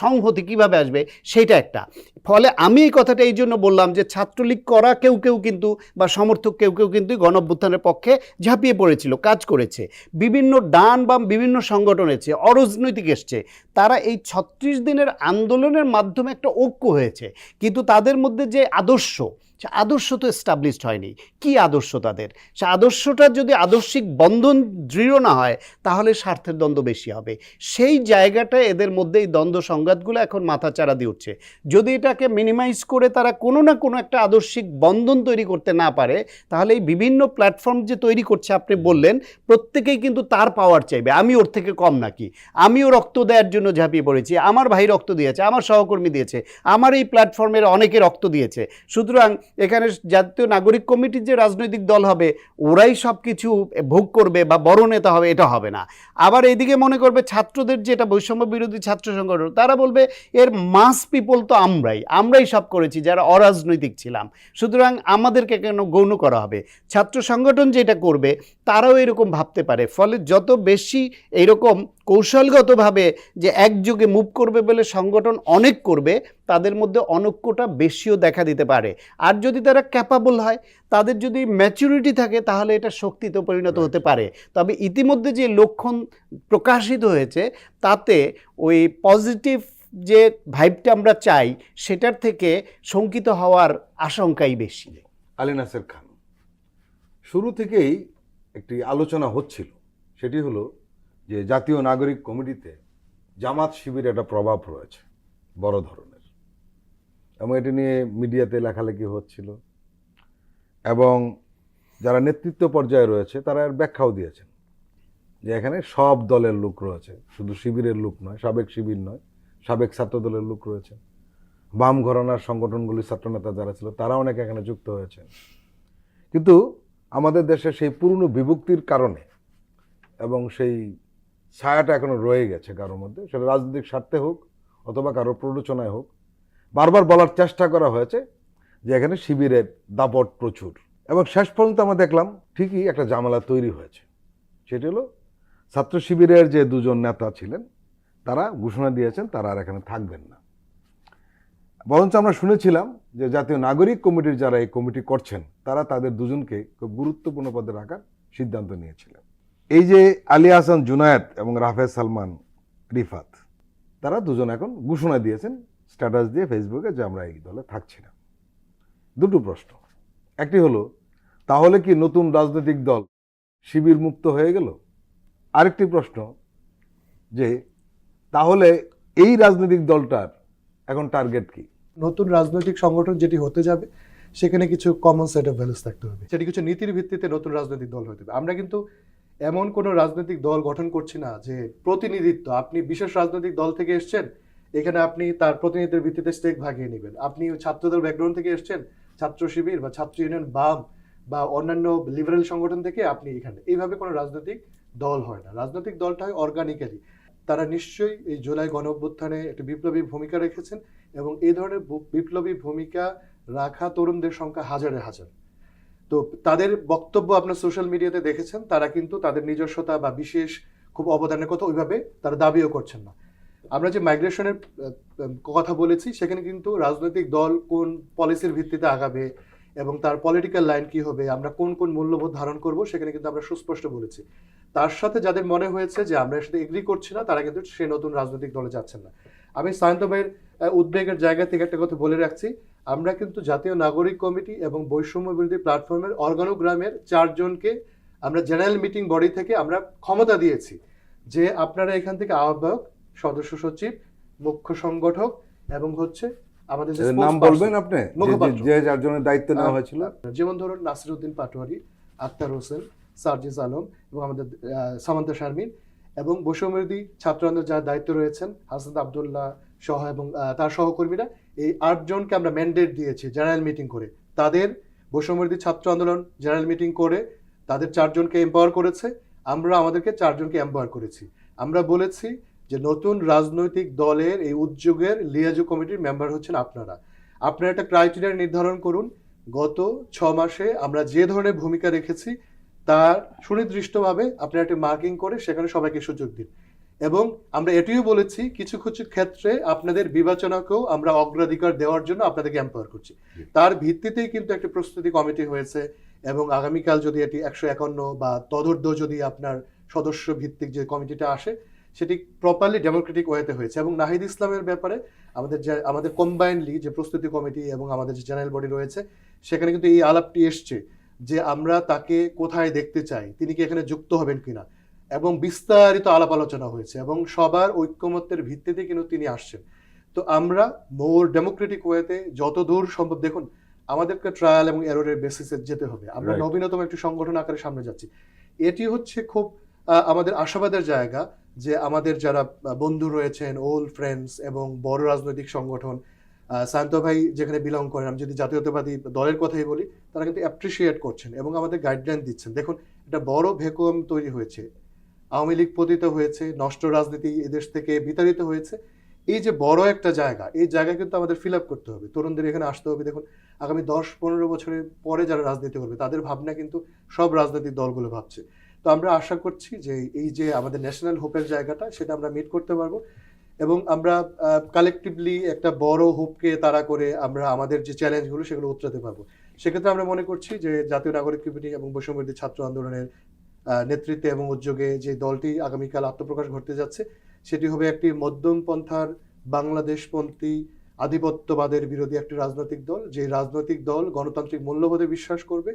[SPEAKER 3] সংহতি কীভাবে আসবে, সেইটা একটা। ফলে আমি এই কথাটা এই জন্য বললাম যে ছাত্রলীগ করা কেউ কেউ কিন্তু বা সমর্থক কেউ কেউ কিন্তু গণঅভ্যুত্থানের পক্ষে ঝাঁপিয়ে পড়েছিল, কাজ করেছে, বিভিন্ন ডান বাম বিভিন্ন সংগঠন এসেছে, অরাজনৈতিক এসছে, তারা এই 36 দিনের আন্দোলনের মাধ্যমে একটা ঐক্য হয়েছে, কিন্তু তাদের মধ্যে যে আদর্শ, সে আদর্শ তো এস্টাবলিশড হয়নি। কি আদর্শ তাদের? সে আদর্শটা যদি আদর্শিক বন্ধন দৃঢ় না হয় তাহলে স্বার্থের দ্বন্দ্ব বেশি হবে। সেই জায়গাটায় এদের মধ্যে এই দ্বন্দ্ব সংঘাতগুলো এখন মাথাচাড়া দিয়ে উঠছে। যদি এটাকে মিনিমাইজ করে তারা কোনো না কোনো একটা আদর্শিক বন্ধন তৈরি করতে না পারে, তাহলে এই বিভিন্ন প্ল্যাটফর্ম যে তৈরি করছে আপনি বললেন, প্রত্যেকেই কিন্তু তার পাওয়ার চাইবে, আমি ওর থেকে কম নাকি, আমিও রক্ত দেওয়ার জন্য ঝাঁপিয়ে পড়েছি, আমার ভাই রক্ত দিয়েছে, আমার সহকর্মী দিয়েছে, আমার এই প্ল্যাটফর্মের অনেকে রক্ত দিয়েছে, সুতরাং এখানে জাতীয় নাগরিক কমিটির যে রাজনৈতিক দল হবে ওরাই সব কিছু ভোগ করবে বা বড় নেতা হবে, এটা হবে না। আবার এইদিকে মনে করবে ছাত্রদের যেটা বৈষম্য বিরোধী ছাত্র সংগঠন, তারা বলবে এর মাস পিপল তো আমরাই সব করেছি যারা অরাজনৈতিক ছিলাম, সুতরাং আমাদেরকে কেন গৌণ করা হবে। ছাত্র সংগঠন যেটা করবে তারাও এরকম ভাবতে পারে, ফলে যত বেশি এইরকম কৌশলগতভাবে যে একযোগে মুভ করবে বলে সংগঠন অনেক করবে, তাদের মধ্যে অনৈক্যটা বেশিও দেখা দিতে পারে। আর যদি তারা ক্যাপাবল হয়, তাদের যদি ম্যাচুরিটি থাকে, তাহলে এটা শক্তিতে পরিণত হতে পারে। তবে ইতিমধ্যে যে লক্ষণ প্রকাশিত হয়েছে তাতে ওই পজিটিভ যে ভাইবটা আমরা চাই সেটার থেকে শঙ্কিত হওয়ার আশঙ্কাই বেশি।
[SPEAKER 1] আলী নাসের খান, শুরু থেকেই একটি আলোচনা হচ্ছিল, সেটি হলো যে জাতীয় নাগরিক কমিটিতে জামাত শিবিরের একটা প্রভাব রয়েছে বড় ধরনের, এবং এটি নিয়ে মিডিয়াতে লেখালেখি হচ্ছিল, এবং যারা নেতৃত্ব পর্যায়ে রয়েছে তারা এর ব্যাখ্যাও দিয়েছেন যে এখানে সব দলের লোক রয়েছে, শুধু শিবিরের লোক নয়, সাবেক শিবির নয়, সাবেক ছাত্র দলের লোক রয়েছে, বাম ঘরানার সংগঠনগুলির ছাত্রনেতা যারা ছিল তারা অনেকে এখানে যুক্ত হয়েছেন। কিন্তু আমাদের দেশে সেই পুরনো বিভক্তির কারণে এবং সেই ছায়াটা এখনো রয়ে গেছে কারোর মধ্যে, সেটা রাজনৈতিক স্বার্থে হোক অথবা কারোর প্ররোচনায় হোক, বারবার বলার চেষ্টা করা হয়েছে যে এখানে শিবিরের দাপট প্রচুর, এবং শেষ পর্যন্ত আমরা দেখলাম ঠিকই একটা ঝামেলা তৈরি হয়েছে। সেটি হলো ছাত্র শিবিরের যে দুজন নেতা ছিলেন তারা ঘোষণা দিয়েছেন তারা আর এখানে থাকবেন না, বরঞ্চ আমরা শুনেছিলাম যে জাতীয় নাগরিক কমিটির যারা এই কমিটি করছেন তারা তাদের দুজনকে খুব গুরুত্বপূর্ণ পদে রাখার সিদ্ধান্ত নিয়েছিলেন। এই যে আলী হাসান জুনায়েদ এবং রাফেজ সালমান রিফাত, তারা দুজন এখন ঘোষণা দিয়েছেন স্ট্যাটাস দিয়ে ফেসবুকে যে আমরা এই দলে থাকছি না। দুটো প্রশ্ন, একটি হলো তাহলে কি নতুন রাজনৈতিক দল শিবির মুক্ত হয়ে গেল? আরেকটি প্রশ্ন যে তাহলে এই রাজনৈতিক দলটার এখন টার্গেট কি?
[SPEAKER 2] নতুন রাজনৈতিক সংগঠন যেটি হতে যাবে সেখানে কিছু কমন সেট অফ ভ্যালুস থাকতে হবে, সেটি কিছু নীতির ভিত্তিতে নতুন রাজনৈতিক দল হতে হবে। আমরা কিন্তু এমন কোনো রাজনৈতিক দল গঠন করছি না যে প্রতিনিধিত্ব, আপনি বিশেষ রাজনৈতিক দল থেকে এসছেন, এখানে আপনি তার প্রতিনিধিত্বের ভিত্তিতে স্টেক ভাগিয়ে নেবেন। আপনি ছাত্রদল ব্যাকগ্রাউন্ড থেকে এসছেন, ছাত্র শিবির বা ছাত্র ইউনিয়ন বাম বা অন্যান্য লিবারেল সংগঠন থেকে আপনি এখানে, এইভাবে কোনো রাজনৈতিক দল হয় না। রাজনৈতিক দলটা হয় অর্গানিক্যালি। তারা নিশ্চয়ই এই জুলাই গণঅভ্যুত্থানে একটা বিপ্লবী ভূমিকা রেখেছেন, এবং এই ধরনের বিপ্লবী ভূমিকা রাখা তরুণদের সংখ্যা হাজারে হাজার। তো তাদের বক্তব্য আপনার সোশ্যাল মিডিয়াতে দেখেছেন, তারা কিন্তু তাদের নিজস্বতা বা বিশেষ খুব অবদানের কথা ওইভাবে তারা দাবিও করছেন না। আমরা যে মাইগ্রেশনের কথা বলেছি সেখানে কিন্তু রাজনৈতিক দল কোন পলিসির ভিত্তিতে আগাবে এবং তার পলিটিক্যাল লাইন কি হবে, আমরা কোন কোন মূল্যবোধ ধারণ করব সেখানে কিন্তু আমরা সুস্পষ্ট বলেছি। তার সাথে যাদের মনে হয়েছে যে আমরা এর সাথে এগ্রি করছি না, তারা কিন্তু সে নতুন রাজনৈতিক দলে যাচ্ছেন না। আমি সায়ন্ত ভাইয়ের উদ্বেগের জায়গা থেকে একটা কথা বলে রাখছি, আমরা কিন্তু জাতীয় নাগরিক কমিটি এবং বৈষম্য বিরোধী প্ল্যাটফর্মের অর্গানোগ্রামের 4 জনকে আমরা জেনারেল মিটিং বডি থেকে আমরা ক্ষমতা দিয়েছি যে আপনারা এখান থেকে আহ্বায়ক, সদস্য সচিব, মুখ্য সংগঠক এবং হচ্ছে আমাদের যে
[SPEAKER 1] নাম বলবেন আপনি
[SPEAKER 2] মুখপাত্র।
[SPEAKER 1] যে 4 জনের দায়িত্ব নেওয়া হয়েছিল?
[SPEAKER 2] যেমন ধরুন নাসিরউদ্দিন পাটোয়ারি, আক্তার হোসেন, সার্জিস আলম এবং আমাদের সামান্তা শারমিন, এবং বৈষম্যবিরোধী ছাত্র আন্দোলনের যার দায়িত্ব রয়েছেন হাসান আব্দুল্লাহ সহ এবং তার সহকর্মীরা, এই 8 জনকে আমরা ম্যান্ডেট দিয়েছি জেনারেল মিটিং করে। তাদের বৈষম্যবিরোধী ছাত্র আন্দোলন জেনারেল মিটিং করে তাদের 4 জনকে এম্পাওয়ার করেছে, আমরা আমাদেরকে 4 জনকে এম্পাওয়ার করেছি। আমরা বলেছি যে নতুন রাজনৈতিক দলের এই উদ্যোগের লিয়াজু কমিটির মেম্বার হচ্ছেন আপনারা। আপনারা একটা ক্রাইটেরিয়া নির্ধারণ করুন। গত 6 মাসে আমরা যে ধরনের ভূমিকা রেখেছি তার সুনির্দিষ্টভাবে আপনারা একটা মার্কিং করে সেখানে সবাইকে সুযোগ দিন। এবং আমরা এটিও বলেছি কিছু কিছু ক্ষেত্রে আপনাদের বিবেচনাকেও আমরা অগ্রাধিকার দেওয়ার জন্য আপনাদেরকে এম্পাওয়ার করছি। তার ভিত্তিতেই কিন্তু একটা প্রস্তুতি কমিটি হয়েছে এবং আগামীকাল যদি এটি 151 বা তদর্ধ যদি আপনার সদস্য ভিত্তিক যে কমিটিটা আসে সেটি প্রপারলি ডেমোক্রেটিক ওয়েতে হয়েছে। এবং নাহিদ ইসলামের ব্যাপারে আমাদের কম্বাইন্ডলি যে প্রস্তুতি কমিটি এবং আমাদের যে জেনারেল বডি রয়েছে সেখানে কিন্তু এই আলাপটি এসছে যে আমরা তাকে কোথায় দেখতে চাই, তিনি কি এখানে যুক্ত হবেন কিনা, এবং বিস্তারিত আলাপ আলোচনা হয়েছে এবং সবার ঐক্যমত্যের ভিত্তিতে কিন্তু তিনি আসছেন। তো আমরা মোর ডেমোক্রেটিক ওয়েতে যত দূর সম্ভব, দেখুন আমাদেরকে ট্রায়াল এবং এররের বেসিসে যেতে হবে। আমরা নবীনতম একটি সংগঠন আকারে সামনে যাচ্ছি। এটি হচ্ছে খুব আমাদের আশাবাদের জায়গা যে আমাদের যারা বন্ধু রয়েছেন, ওল্ড ফ্রেন্ডস এবং বড় রাজনৈতিক সংগঠন, শান্ত ভাই যেখানে বিলং করেন, আমি যদি জাতীয়তাবাদী দলের কথাই বলি, তারা কিন্তু অ্যাপ্রিসিয়েট করছেন এবং আমাদের গাইডলাইন দিচ্ছেন। দেখুন একটা বড় ভ্যাকুয়াম তৈরি হয়েছে, আওয়ামী লীগ পতিত হয়েছে, নষ্ট রাজনীতি এদেশ থেকে বিতাড়িত হয়েছে। এই যে বড় একটা জায়গা, এই জায়গা কিন্তু আমাদের ফিল আপ করতে হবে, তরুণদের এখানে আসতে হবে। দেখুন আগামী 10-15 বছরের পরে যারা রাজনীতি করবে তাদের ভাবনা কিন্তু সব রাজনৈতিক দলগুলো ভাবছে। তো আমরা আশা করছি যে এই যে আমাদের ন্যাশনাল হোপের জায়গাটা সেটা আমরা মিট করতে পারবো এবং আমরা কালেকটিভলি একটা বড় হোপকে তাড়া করে আমরা আমাদের যে চ্যালেঞ্জগুলো সেগুলো উতরাতে পারবো। সেক্ষেত্রে আমরা মনে করছি যে জাতীয় নাগরিক কমিটি এবং বৈষম্যবিরোধী ছাত্র আন্দোলনের নেতৃত্বে এবং উদ্যোগে যে দলটি আগামীকাল আত্মপ্রকাশ ঘটতে যাচ্ছে সেটি হবে একটি মধ্যম পন্থার বাংলাদেশপন্থী আধিপত্যবাদের বিরোধী একটি রাজনৈতিক দল, যে রাজনৈতিক দল গণতান্ত্রিক মূল্যবোধে বিশ্বাস করবে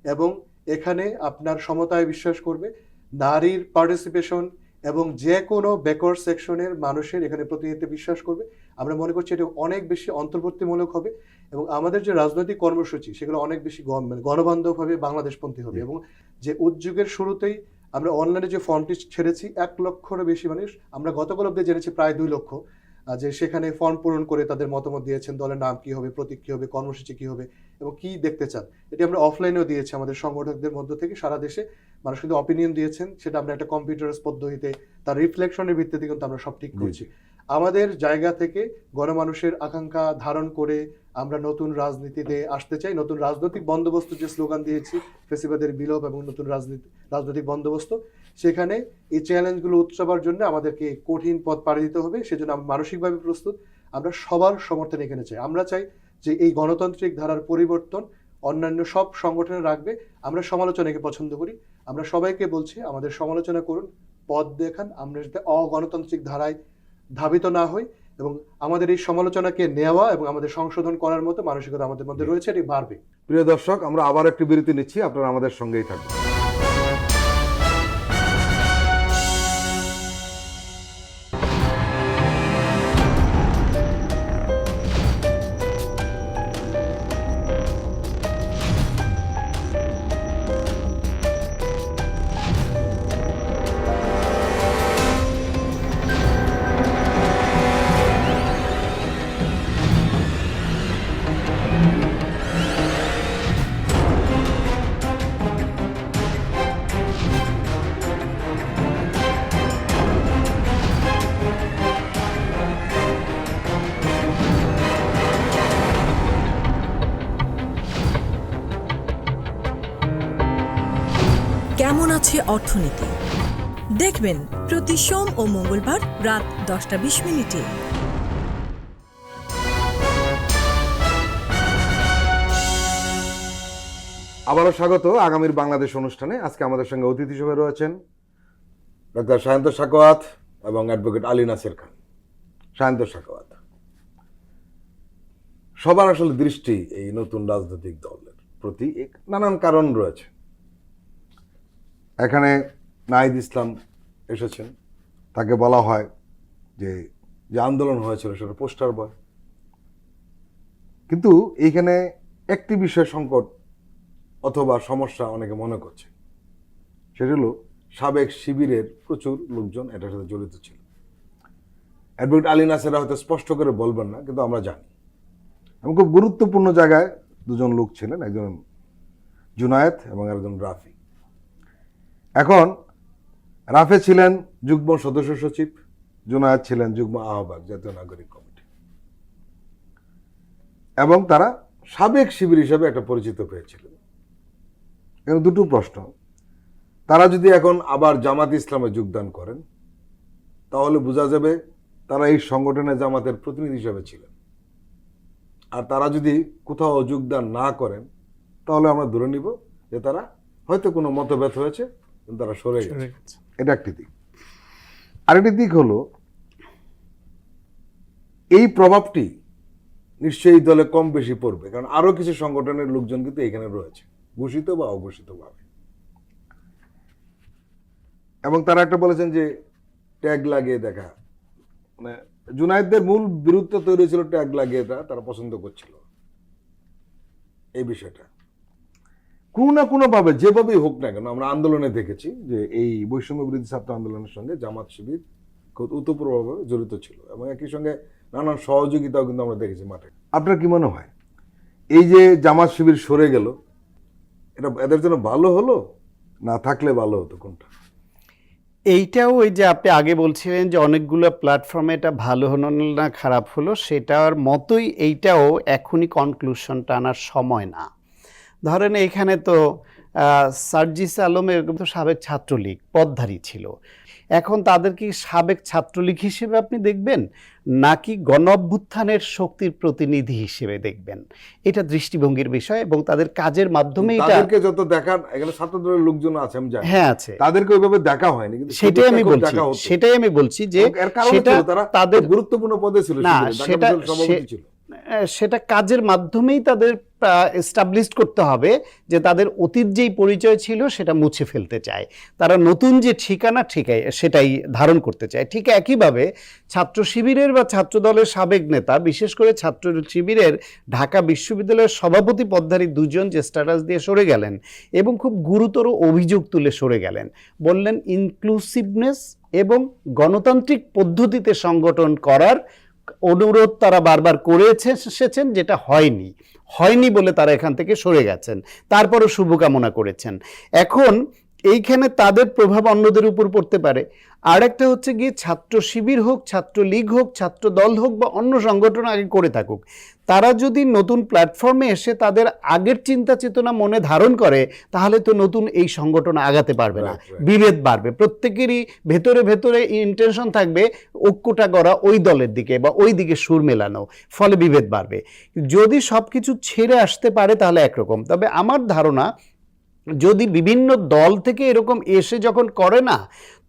[SPEAKER 2] এবং এখানে আপনার সমতায় বিশ্বাস করবে, নারীর পার্টিসিপেশন এবং যে কোনো ব্যাকওয়ার্ড সেকশনের মানুষের এখানে প্রতিনিধিত্বে বিশ্বাস করবে। আমরা মনে করছি এটা অনেক বেশি অন্তর্বর্তীমূলক হবে এবং আমাদের যে রাজনৈতিক কর্মসূচি সেগুলো অনেক বেশি গণবান্ধবভাবে বাংলাদেশপন্থী হবে। এবং যে উদ্যোগের শুরুতেই আমরা অনলাইনে যে ফর্মটি ছেড়েছি 1 লক্ষেরও বেশি মানুষ, আমরা গতকাল অবধি জেনেছি প্রায় 2 লক্ষ, যে সেখানে ফর্ম পূরণ করে তাদের মতামত দিয়েছেন, দলের নাম কি হবে, প্রতীক কি হবে, কর্মসূচি কি হবে এবং কি দেখতে চান। এটি আমরা অফলাইনেও দিয়েছি আমাদের সংগঠকদের মধ্য থেকে, সারা দেশে মানুষ কিন্তু অপিনিয়ন দিয়েছেন, সেটা আমরা একটা কম্পিউটারাইজ পদ্ধতিতে তার রিফ্লেকশনের ভিত্তিতে কিন্তু আমরা সব ঠিক করছি। আমাদের জায়গা থেকে গণমানুষের আকাঙ্ক্ষা ধারণ করে আমরা নতুন রাজনীতিতে আসতে চাই। নতুন রাজনৈতিক বন্দোবস্ত যে স্লোগান দিয়েছি, ফেসিবাদের বিলোপ এবং নতুন রাজনৈতিক বন্দোবস্ত, সেখানে এই চ্যালেঞ্জগুলো উৎসাবার জন্য আমাদেরকে কঠিন পথ পাড়ি দিতে হবে। সেজন্য আমরা মানসিকভাবে প্রস্তুত, আমরা সবার সমর্থন এখানে চাই। আমরা চাই যে এই গণতান্ত্রিক ধারার পরিবর্তন অন্যান্য সব সংগঠনে রাখবে। আমরা সমালোচনাকে পছন্দ করি, আমরা সবাইকে বলছি আমাদের সমালোচনা করুন, পথ দেখান, আমরা যাতে অগণতান্ত্রিক ধারায় ধাবিত না হই এবং আমাদের এই সমালোচনাকে নেওয়া এবং আমাদের সংশোধন করার মতো মানসিকতা আমাদের মধ্যে রয়েছে, এটি বাড়বে।
[SPEAKER 1] প্রিয় দর্শক, আমরা আবার একটি বিরতি নিচ্ছি, আপনারা আমাদের সঙ্গেই থাকবেন।
[SPEAKER 5] কেমন আছে অর্থনীতি? দেখবেন প্রতি সোম ও মঙ্গলবার রাত 10:20
[SPEAKER 1] আবারও স্বাগত আগামীর বাংলাদেশ অনুষ্ঠানে। আজকে আমাদের সঙ্গে অতিথি হিসেবে রয়েছেন ডক্টর সায়ন্ত সাখাওয়াত এবং অ্যাডভোকেট আলী নাসির খান। সায়ন্ত সাখাওয়াত, সবার আসলে দৃষ্টি এই নতুন রাজনৈতিক দলের প্রতি নানান কারণ রয়েছে। এখানে নাহিদ ইসলাম এসেছেন, তাকে বলা হয় যে যে আন্দোলন হয়েছিল সেটা পোস্টার বয়। কিন্তু এইখানে একটি বিষয় সংকট অথবা সমস্যা অনেকে মনে করছে, সেটা হলো সাবেক শিবিরের প্রচুর লোকজন এটার সাথে জড়িত ছিল। অ্যাডভোকেট আলী নাসিররা হয়তো স্পষ্ট করে বলবেন না, কিন্তু আমরা জানি। এবং খুব গুরুত্বপূর্ণ জায়গায় দুজন লোক ছিলেন, একজন জুনায়েদ এবং একজন রাফি। এখন রাফে ছিলেন যুগ্ম সদস্য সচিব, জুনায়েদ ছিলেন যুগ্ম আহ্বায়ক জাতীয় নাগরিক কমিটি, এবং তারা সাবেক শিবির হিসেবে একটা পরিচিত পেয়েছিলেন। এখানে দুটো প্রশ্ন, তারা যদি এখন আবার জামাত ইসলামে যোগদান করেন তাহলে বোঝা যাবে তারা এই সংগঠনে জামাতের প্রতিনিধি হিসেবে ছিলেন। আর তারা যদি কোথাও যোগদান না করেন তাহলে আমরা ধরে নিব যে তারা হয়তো কোনো মতভেদ হয়েছে, কিন্তু তারা সরে গেছে। এটা একটি দিক। আরেকটি দিক হলো এই প্রভাবটি নিশ্চয়ই দলে কম বেশি পড়বে, কারণ আরো কিছু সংগঠনের লোকজন কিন্তু এখানে রয়েছে, ঘোষিত বা অঘোষিতভাবে। এবং তারা একটা বলেছেন যে ট্যাগ লাগিয়ে দেখা, মানে জুনায়েদদের মূল বিরুদ্ধ তৈরি হয়েছিল ট্যাগ লাগিয়ে তারা পছন্দ করছিল এই বিষয়টা। কোনো না কোনো ভাবে যেভাবেই হোক না কেন, আমরা আন্দোলনে দেখেছি যে এই বৈষম্য বিরোধী ছাত্র আন্দোলনের সঙ্গে জামাত শিবির খুব ওতপ্রোতভাবে জড়িত ছিল, এবং একই সঙ্গে নানান সহযোগিতাও কিন্তু আমরা দেখেছি মাঠে। আপনার কি মনে হয় এই যে জামাত শিবির সরে গেল, এটা এদের জন্য ভালো হলো না থাকলে ভালো হতো, কোনটা?
[SPEAKER 3] এইটাও ওই যে আপনি আগে বলছিলেন যে অনেকগুলো প্ল্যাটফর্মে এটা ভালো হলো না খারাপ হলো, সেটার মতোই এইটাও এখনই কনক্লুশন টানার সময় না। ধরেন এখানে তো সার্জিস আলমের তো সাবেক ছাত্রলীগ পদধারী ছিল, এখন তাদের কি সাবেক ছাত্রলীগ হিসেবে আপনি দেখবেন নাকি গণ অভ্যুত্থানের শক্তির প্রতিনিধি হিসেবে দেখবেন? এটা দৃষ্টিভঙ্গির বিষয়, এবং তাদের কাজের মাধ্যমে এটা
[SPEAKER 1] তাদেরকে যত দেখান, এখানে ছাত্রদলের লোকজন আছে আমি জানি,
[SPEAKER 3] হ্যাঁ আছে,
[SPEAKER 1] তাদেরকে ওইভাবে দেখা হয়নি, কিন্তু
[SPEAKER 3] সেটাই আমি বলছি যে
[SPEAKER 1] সেটা তাদের গুরুত্বপূর্ণ পদে ছিল,
[SPEAKER 3] না
[SPEAKER 1] সভাপতি ছিল।
[SPEAKER 3] সেটা কাজের মাধ্যমেই তাদের এস্টাবলিশ করতে হবে যে তাদের অতীত যেই পরিচয় ছিল সেটা মুছে ফেলতে চায়, তারা নতুন যে ঠিকানা সেটাই ধারণ করতে চায়। ঠিক একইভাবে ছাত্র শিবিরের বা ছাত্র দলের সাবেক নেতা, বিশেষ করে ছাত্র শিবিরের ঢাকা বিশ্ববিদ্যালয়ের সভাপতি পদধারী দুজন যে স্ট্যাটাস দিয়ে সরে গেলেন এবং খুব গুরুতর অভিযোগ তুলে সরে গেলেন, বললেন ইনক্লুসিভনেস এবং গণতান্ত্রিক পদ্ধতিতে সংগঠন করার অনুরোধ তারা বারবার করে এসেছেন, যেটা হয়নি বলে তারা এখান থেকে সরে গেছেন, তারপরও শুভকামনা করেছেন। এখন এইখানে তাদের প্রভাব অন্যদের উপর পড়তে পারে। আর একটা হচ্ছে গিয়ে ছাত্র শিবির হোক, ছাত্রলীগ হোক, ছাত্র দল হোক বা অন্য সংগঠন আগে করে থাকুক, তারা যদি নতুন প্ল্যাটফর্মে এসে তাদের আগের চিন্তা চেতনা মনে ধারণ করে তাহলে তো নতুন এই সংগঠন আগাতে পারবে না, বিভেদ বাড়বে, প্রত্যেকেরই ভেতরে ভেতরে ইন্টেনশন থাকবে ঐক্যটা গড়া ওই দলের দিকে বা ওই দিকে সুর মেলানো, ফলে বিভেদ বাড়বে। যদি সব কিছু ছেড়ে আসতে পারে তাহলে একরকম, তবে আমার ধারণা যদি বিভিন্ন দল থেকে এরকম এসে যখন করে না,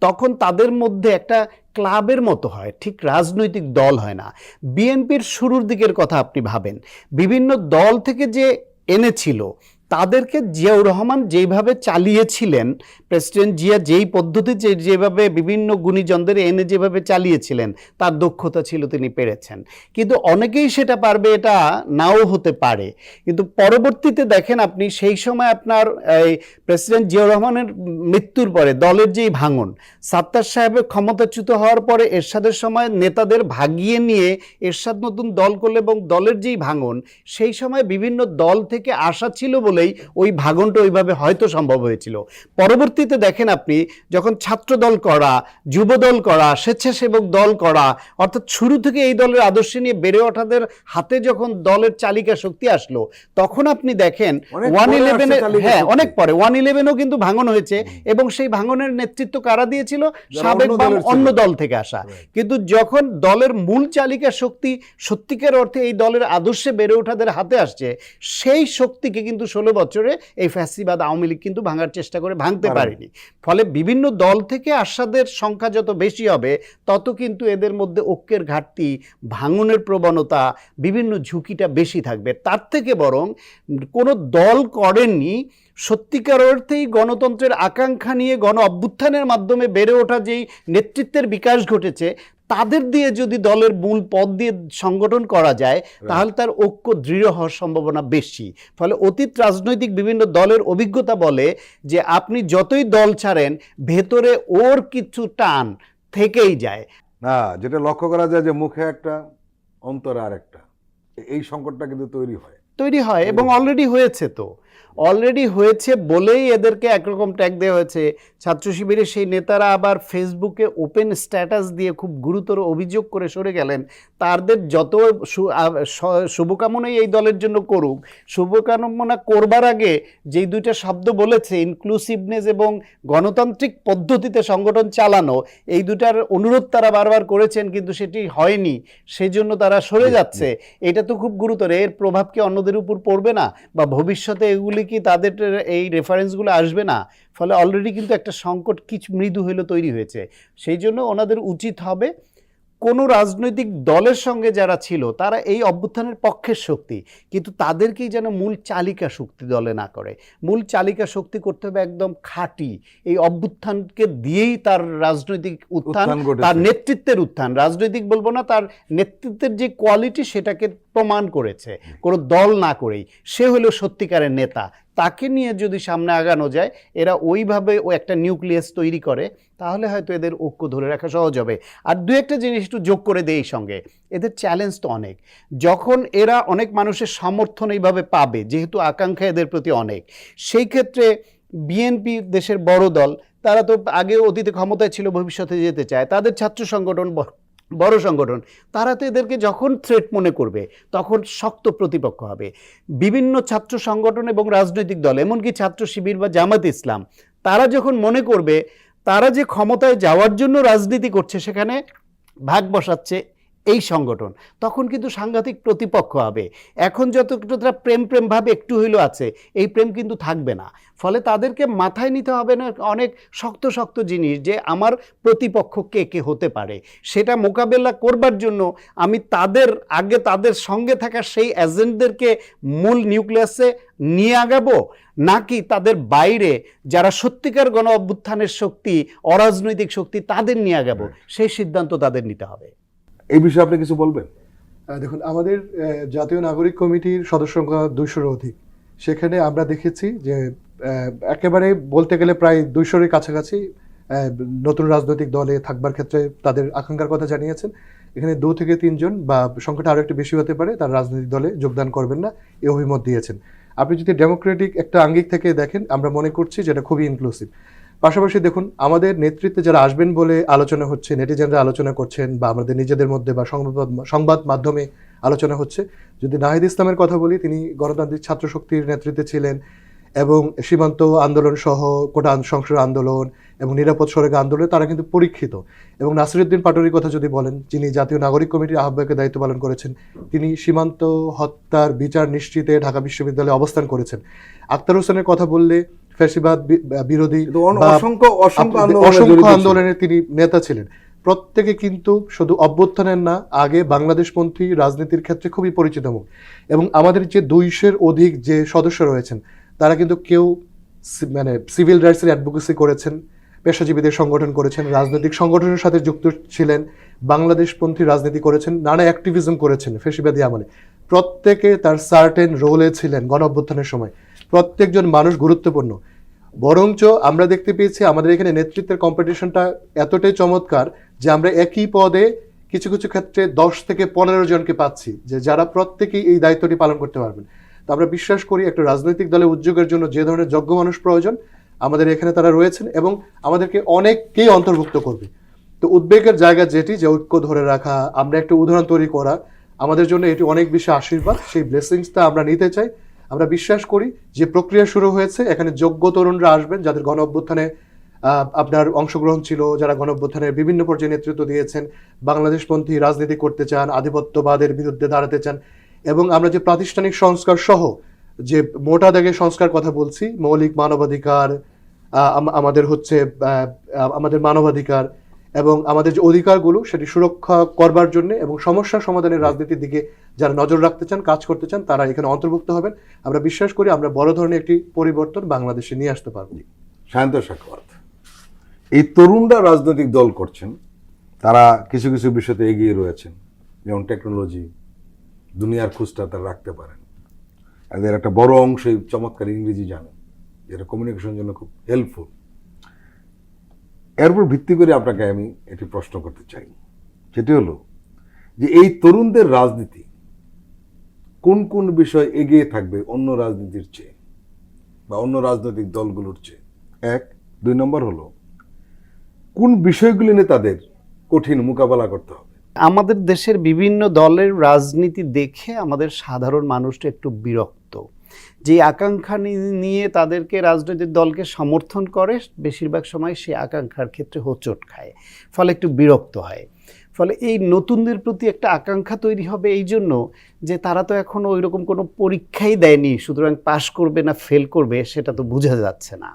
[SPEAKER 3] তখন তাদের মধ্যে একটা ক্লাবের মতো হয়, ঠিক রাজনৈতিক দল হয় না। বিএনপির শুরুর দিকের কথা আপনি ভাবেন, বিভিন্ন দল থেকে যে এনেছিল তাদেরকে জিয়াউর রহমান যেইভাবে চালিয়েছিলেন, প্রেসিডেন্ট জিয়া যেই পদ্ধতিতে যেভাবে বিভিন্ন গুণীজনদের এনে যেভাবে চালিয়েছিলেন, তার দক্ষতা ছিল, তিনি পেরেছেন। কিন্তু অনেকেই সেটা পারবে, এটা নাও হতে পারে। কিন্তু পরবর্তীতে দেখেন আপনি, সেই সময় আপনার এই প্রেসিডেন্ট জিয়াউর রহমানের মৃত্যুর পরে দলের যেই ভাঙন, সাত্তার সাহেবের ক্ষমতাচ্যুত হওয়ার পরে এরশাদের সময় নেতাদের ভাগিয়ে নিয়ে এরশাদ নতুন দল করলে এবং দলের যেই ভাঙন, সেই সময় বিভিন্ন দল থেকে আসা ছিল বলে বলেই ওই ভাঙনটা ওইভাবে হয়তো সম্ভব হয়েছিল। পরবর্তীতে দেখেন আপনি যখন ছাত্র দল করা, যুব দল করা, স্বেচ্ছাসেবক দল করা, অর্থাৎ শুরু থেকে এই দলের আদর্শ নিয়ে বেড়ে ওঠাদের হাতে যখন দলের চালিকা শক্তি আসলো, তখন আপনি দেখেন
[SPEAKER 1] অনেক
[SPEAKER 3] 111
[SPEAKER 1] পরে আসছে চালিকা
[SPEAKER 3] হ্যাঁ
[SPEAKER 1] শক্তি।
[SPEAKER 3] অনেক পরে 111ও কিন্তু ভাঙন হয়েছে, এবং সেই ভাঙনের নেতৃত্ব কারা দিয়েছিল?
[SPEAKER 1] যারা
[SPEAKER 3] সাবেক
[SPEAKER 1] অন্য
[SPEAKER 3] বাম
[SPEAKER 1] দলের ছিল।
[SPEAKER 3] অন্য দল থেকে আসা। কিন্তু যখন দলের মূল চালিকা শক্তি সত্যিকার অর্থে এই দলের আদর্শে বেড়ে ওঠাদের হাতে আসছে, সেই শক্তিকে কিন্তু 16 বছরে এই ফ্যাসিবাদ আওয়ামী লীগ কিন্তু ভাঙার চেষ্টা করে ভাঙতে পারেনি। ফলে বিভিন্ন দল থেকে আসাদের সংখ্যা যত বেশি হবে, তত কিন্তু এদের মধ্যে ঐক্যের ঘাটতি, ভাঙনের প্রবণতা, বিভিন্ন ঝুঁকিটা বেশি থাকবে। তার থেকে বরং কোনো দল করেননি, সত্যিকার অর্থেই গণতন্ত্রের আকাঙ্ক্ষা নিয়ে গণ অভ্যুত্থানের মাধ্যমে বেড়ে ওঠা যেই নেতৃত্বের বিকাশ ঘটেছে, তাদের দিয়ে যদি দলের মূল পদ দিয়ে সংগঠন করা যায়, তাহলে তার ঐক্য দৃঢ় হওয়ার সম্ভাবনা বেশি। ফলে অতীত রাজনৈতিক বিভিন্ন দলের অভিজ্ঞতা বলে যে আপনি যতই দল ছাড়েন, ভেতরে ওর কিছু টান থেকেই যায়।
[SPEAKER 1] না, যেটা লক্ষ্য করা যায় যে মুখে একটা, অন্তরে আর একটা, এই সংকটটা কিন্তু তৈরি হয়।
[SPEAKER 3] এবং অলরেডি হয়েছে বলেই এদেরকে একরকম ট্যাগ দেওয়া হয়েছে। ছাত্র শিবিরের সেই নেতারা আবার ফেসবুকে ওপেন স্ট্যাটাস দিয়ে খুব গুরুতর অভিযোগ করে সরে গেলেন। তাদের যত শুভকামনাই এই দলের জন্য করুক, শুভকামনা করবার আগে যেই দুইটা শব্দ বলেছে, ইনক্লুসিভনেস এবং গণতান্ত্রিক পদ্ধতিতে সংগঠন চালানো, এই দুটার অনুরোধ তারা বারবার করেছেন, কিন্তু সেটি হয়নি, সেজন্য তারা সরে যাচ্ছে। এটা তো খুব গুরুতর। এর প্রভাব কি অন্যদের উপর পড়বে না, বা ভবিষ্যতে এগুলি কি তাদের এই রেফারেন্সগুলো আসবে না? ফলে অলরেডি কিন্তু একটা সংকট কিছু মৃদু হইলেও তৈরি হয়েছে। সেই জন্য ওনাদের উচিত হবে, কোনো রাজনৈতিক দলের সঙ্গে যারা ছিল তারা এই অভ্যুত্থানের পক্ষের শক্তি, কিন্তু তাদেরকেই যেন মূল চালিকা শক্তি দলে না করে। মূল চালিকা শক্তি করতে হবে একদম খাঁটি, এই অভ্যুত্থানকে দিয়েই তার রাজনৈতিক উত্থান,
[SPEAKER 1] ঘটেছে।
[SPEAKER 3] তার নেতৃত্বের উত্থান, রাজনৈতিক বলবো না, তার নেতৃত্বের যে কোয়ালিটি সেটাকে প্রমাণ করেছে, কোনো দল না করেই। সে হলো সত্যিকারের নেতা। তাকে নিয়ে যদি সামনে আগানো যায়, এরা ওইভাবে ও একটা নিউক্লিয়াস তৈরি করে, তাহলে হয়তো এদের ঐক্য ধরে রাখা সহজ হবে। আর দু একটা জিনিস একটু যোগ করে দেই সঙ্গে, এদের চ্যালেঞ্জ তো অনেক। যখন এরা অনেক মানুষের সমর্থন এইভাবে পাবে, যেহেতু আকাঙ্ক্ষা এদের প্রতি অনেক, সেই ক্ষেত্রে বিএনপি দেশের বড় দল, তারা তো আগে অতীতে ক্ষমতায় ছিল, ভবিষ্যতে যেতে চায়, তাদের ছাত্র সংগঠন বড় সংগঠন, তারা তো এদেরকে যখন থ্রেট মনে করবে তখন শক্ত প্রতিপক্ষ হবে। বিভিন্ন ছাত্র সংগঠন এবং রাজনৈতিক দল, এমনকি ছাত্র শিবির বা জামাত ইসলাম, তারা যখন মনে করবে তারা যে ক্ষমতায় যাওয়ার জন্য রাজনীতি করছে, সেখানে ভাগ বসাচ্ছে এই সংগঠন, তখন কিন্তু সাংঘাতিক প্রতিপক্ষ হবে। এখন যতটুকু তারা প্রেম ভাবে একটু হইলেও আছে, এই প্রেম কিন্তু থাকবে না। ফলে তাদেরকে মাথায় নিতে হবে না অনেক শক্ত শক্ত জিনিস, যে আমার প্রতিপক্ষ কে কে হতে পারে। সেটা মোকাবেলা করবার জন্য আমি তাদের সঙ্গে থাকা সেই এজেন্টদেরকে মূল নিউক্লিয়াসে নিয়ে আগাবো, নাকি তাদের বাইরে যারা সত্যিকার গণ অভ্যুত্থানের শক্তি, অরাজনৈতিক শক্তি, তাদের নিয়ে আগাবো, সেই সিদ্ধান্ত তাদের নিতে হবে।
[SPEAKER 1] এই বিষয়ে আপনি কিছু বলবেন?
[SPEAKER 2] দেখুন, আমাদের জাতীয় নাগরিক কমিটির সদস্য সংখ্যা 200-র অধিক। সেখানে আমরা দেখেছি যে একেবারে বলতে গেলে প্রায় 200-এর কাছাকাছি নতুন রাজনৈতিক দলে থাকবার ক্ষেত্রে তাদের আকাঙ্ক্ষার কথা জানিয়েছেন। এখানে 2 থেকে 3 জন, বা সংখ্যাটা আরও একটু বেশি হতে পারে, তার রাজনৈতিক দলে যোগদান করবেন না, এই অভিমত দিয়েছেন। আপনি যদি ডেমোক্রেটিক একটা আঙ্গিক থেকে দেখেন, আমরা মনে করছি যেটা খুবই ইনক্লুসিভ। পাশাপাশি দেখুন, আমাদের নেতৃত্বে যারা আসবেন বলে আলোচনা হচ্ছে, নেটিজেনরা আলোচনা করছেন, বা আমাদের নিজেদের মধ্যে বা সংবাদ মাধ্যমে আলোচনা হচ্ছে। যদি নাহিদ ইসলামের কথা বলি, তিনি গণতান্ত্রিক ছাত্র শক্তির নেতৃত্বে ছিলেন, এবং সীমান্ত আন্দোলন সহ কোটা সংস্কার আন্দোলন এবং নিরাপদ সড়ক আন্দোলনে তারা কিন্তু পরীক্ষিত। এবং নাসিরউদ্দিন পাটোয়ারির কথা যদি বলেন, যিনি জাতীয় নাগরিক কমিটির আহ্বায়কের দায়িত্ব পালন করেছেন, তিনি সীমান্ত হত্যার বিচার নিশ্চিতে ঢাকা বিশ্ববিদ্যালয়ে অবস্থান করেছেন। আক্তার হোসেনের কথা বললে ফ্যাসিবাদ বিরোধী অসংখ্য আন্দোলনের তিনি নেতা ছিলেন। প্রত্যেকে কিন্তু শুধু অভ্যুত্থানের না, আগে বাংলাদেশপন্থী রাজনীতির ক্ষেত্রে খুবই পরিচিত মুখ। এবং আমাদের যে 200-এর অধিক যে সদস্য রয়েছেন, তারা কিন্তু কেউ সিভিল রাইটসের অ্যাডভোকেসি করেছেন, পেশাজীবীদের সংগঠন করেছেন, রাজনৈতিক সংগঠনের সাথে যুক্ত ছিলেন, বাংলাদেশপন্থী রাজনীতি করেছেন, নানা অ্যাক্টিভিজম করেছেন ফ্যাসিবাদী আমলে। প্রত্যেকে তার সার্টেন রোলে ছিলেন গণ অভ্যুত্থানের সময়। প্রত্যেকজন মানুষ গুরুত্বপূর্ণ। বরঞ্চ আমরা দেখতে পেয়েছি আমাদের এখানে নেতৃত্বের কম্পিটিশনটা এতটাই চমৎকার যে আমরা একই পদে কিছু কিছু ক্ষেত্রে 10 থেকে 15 জনকে পাচ্ছি, যে যারা প্রত্যেকেই এই দায়িত্বটি পালন করতে পারবেন। তো আমরা বিশ্বাস করি একটা রাজনৈতিক দলের উদ্যোগের জন্য যে ধরনের যোগ্য মানুষ প্রয়োজন আমাদের এখানে তারা রয়েছেন এবং আমাদেরকে অনেককেই অন্তর্ভুক্ত করবে। তো উদ্বেগের জায়গা যেটি, যে ঐক্য ধরে রাখা, আমরা একটা উদাহরণ তৈরি করা, আমাদের জন্য এটি অনেক বেশি আশীর্বাদ। সেই ব্লেসিংসটা আমরা নিতে চাই। আমরা বিশ্বাস করি যে প্রক্রিয়া শুরু হয়েছে, এখানে যোগ্য তরুণরা আসবেন যাদের গণ অভ্যুত্থানে আপনার অংশগ্রহণ ছিল, যারা গণ অভ্যুত্থানের বিভিন্ন পর্যায়ে নেতৃত্ব দিয়েছেন, বাংলাদেশপন্থী রাজনীতি করতে চান, আধিপত্যবাদের বিরুদ্ধে দাঁড়াতে চান। এবং আমরা যে প্রাতিষ্ঠানিক সংস্কার সহ যে মোটা দাগে সংস্কার কথা বলছি, মৌলিক মানবাধিকার, আমাদের হচ্ছে আমাদের মানবাধিকার এবং আমাদের যে অধিকারগুলো সেটি সুরক্ষা করবার জন্য এবং সমস্যা সমাধানের রাজনীতির দিকে যারা নজর রাখতে চান, কাজ করতে চান, তারা এখানে অন্তর্ভুক্ত হবেন। আমরা বিশ্বাস করি আমরা বড় ধরনের একটি পরিবর্তন বাংলাদেশে নিয়ে আসতে পারব।
[SPEAKER 1] সায়ন্ত সাখাওয়াত, এই তরুণরা রাজনৈতিক দল করছেন, তারা কিছু কিছু বিষয়তে এগিয়ে রয়েছেন, যেমন টেকনোলজি, দুনিয়ার খোঁজটা তারা রাখতে পারেন। এদের একটা বড় অংশই চমৎকার ইংরেজি জানেন, যেটা কমিউনিকেশনের জন্য খুব হেল্পফুল। এর উপর ভিত্তি করে আপনাকে আমি একটি প্রশ্ন করতে চাই, সেটি হলো যে এই তরুণদের রাজনীতি কোন কোন বিষয় এগিয়ে থাকবে অন্য রাজনীতির চেয়ে বা অন্য রাজনৈতিক দলগুলোর চেয়ে? 1, 2 নম্বর হলো কোন বিষয়গুলি নিয়ে তাদের কঠিন মোকাবেলা করতে হবে?
[SPEAKER 3] আমাদের দেশের বিভিন্ন দলের রাজনীতি দেখে আমাদের সাধারণ মানুষটা একটু বিরক্ত। যে আকাঙ্ক্ষা নিয়ে তাদেরকে রাজনৈতিক দলকে সমর্থন করে, বেশিরভাগ সময় সেই আকাঙ্ক্ষার ক্ষেত্রে হোঁচট খায়, ফলে একটু বিরক্ত হয়। ফলে এই নতুনদের প্রতি একটা আকাঙ্ক্ষা তৈরি হবে এই জন্য যে তারা তো এখনো ওই রকম কোনো পরীক্ষাই দেয়নি, সুতরাং পাশ করবে না ফেল করবে সেটা তো বোঝা যাচ্ছে না।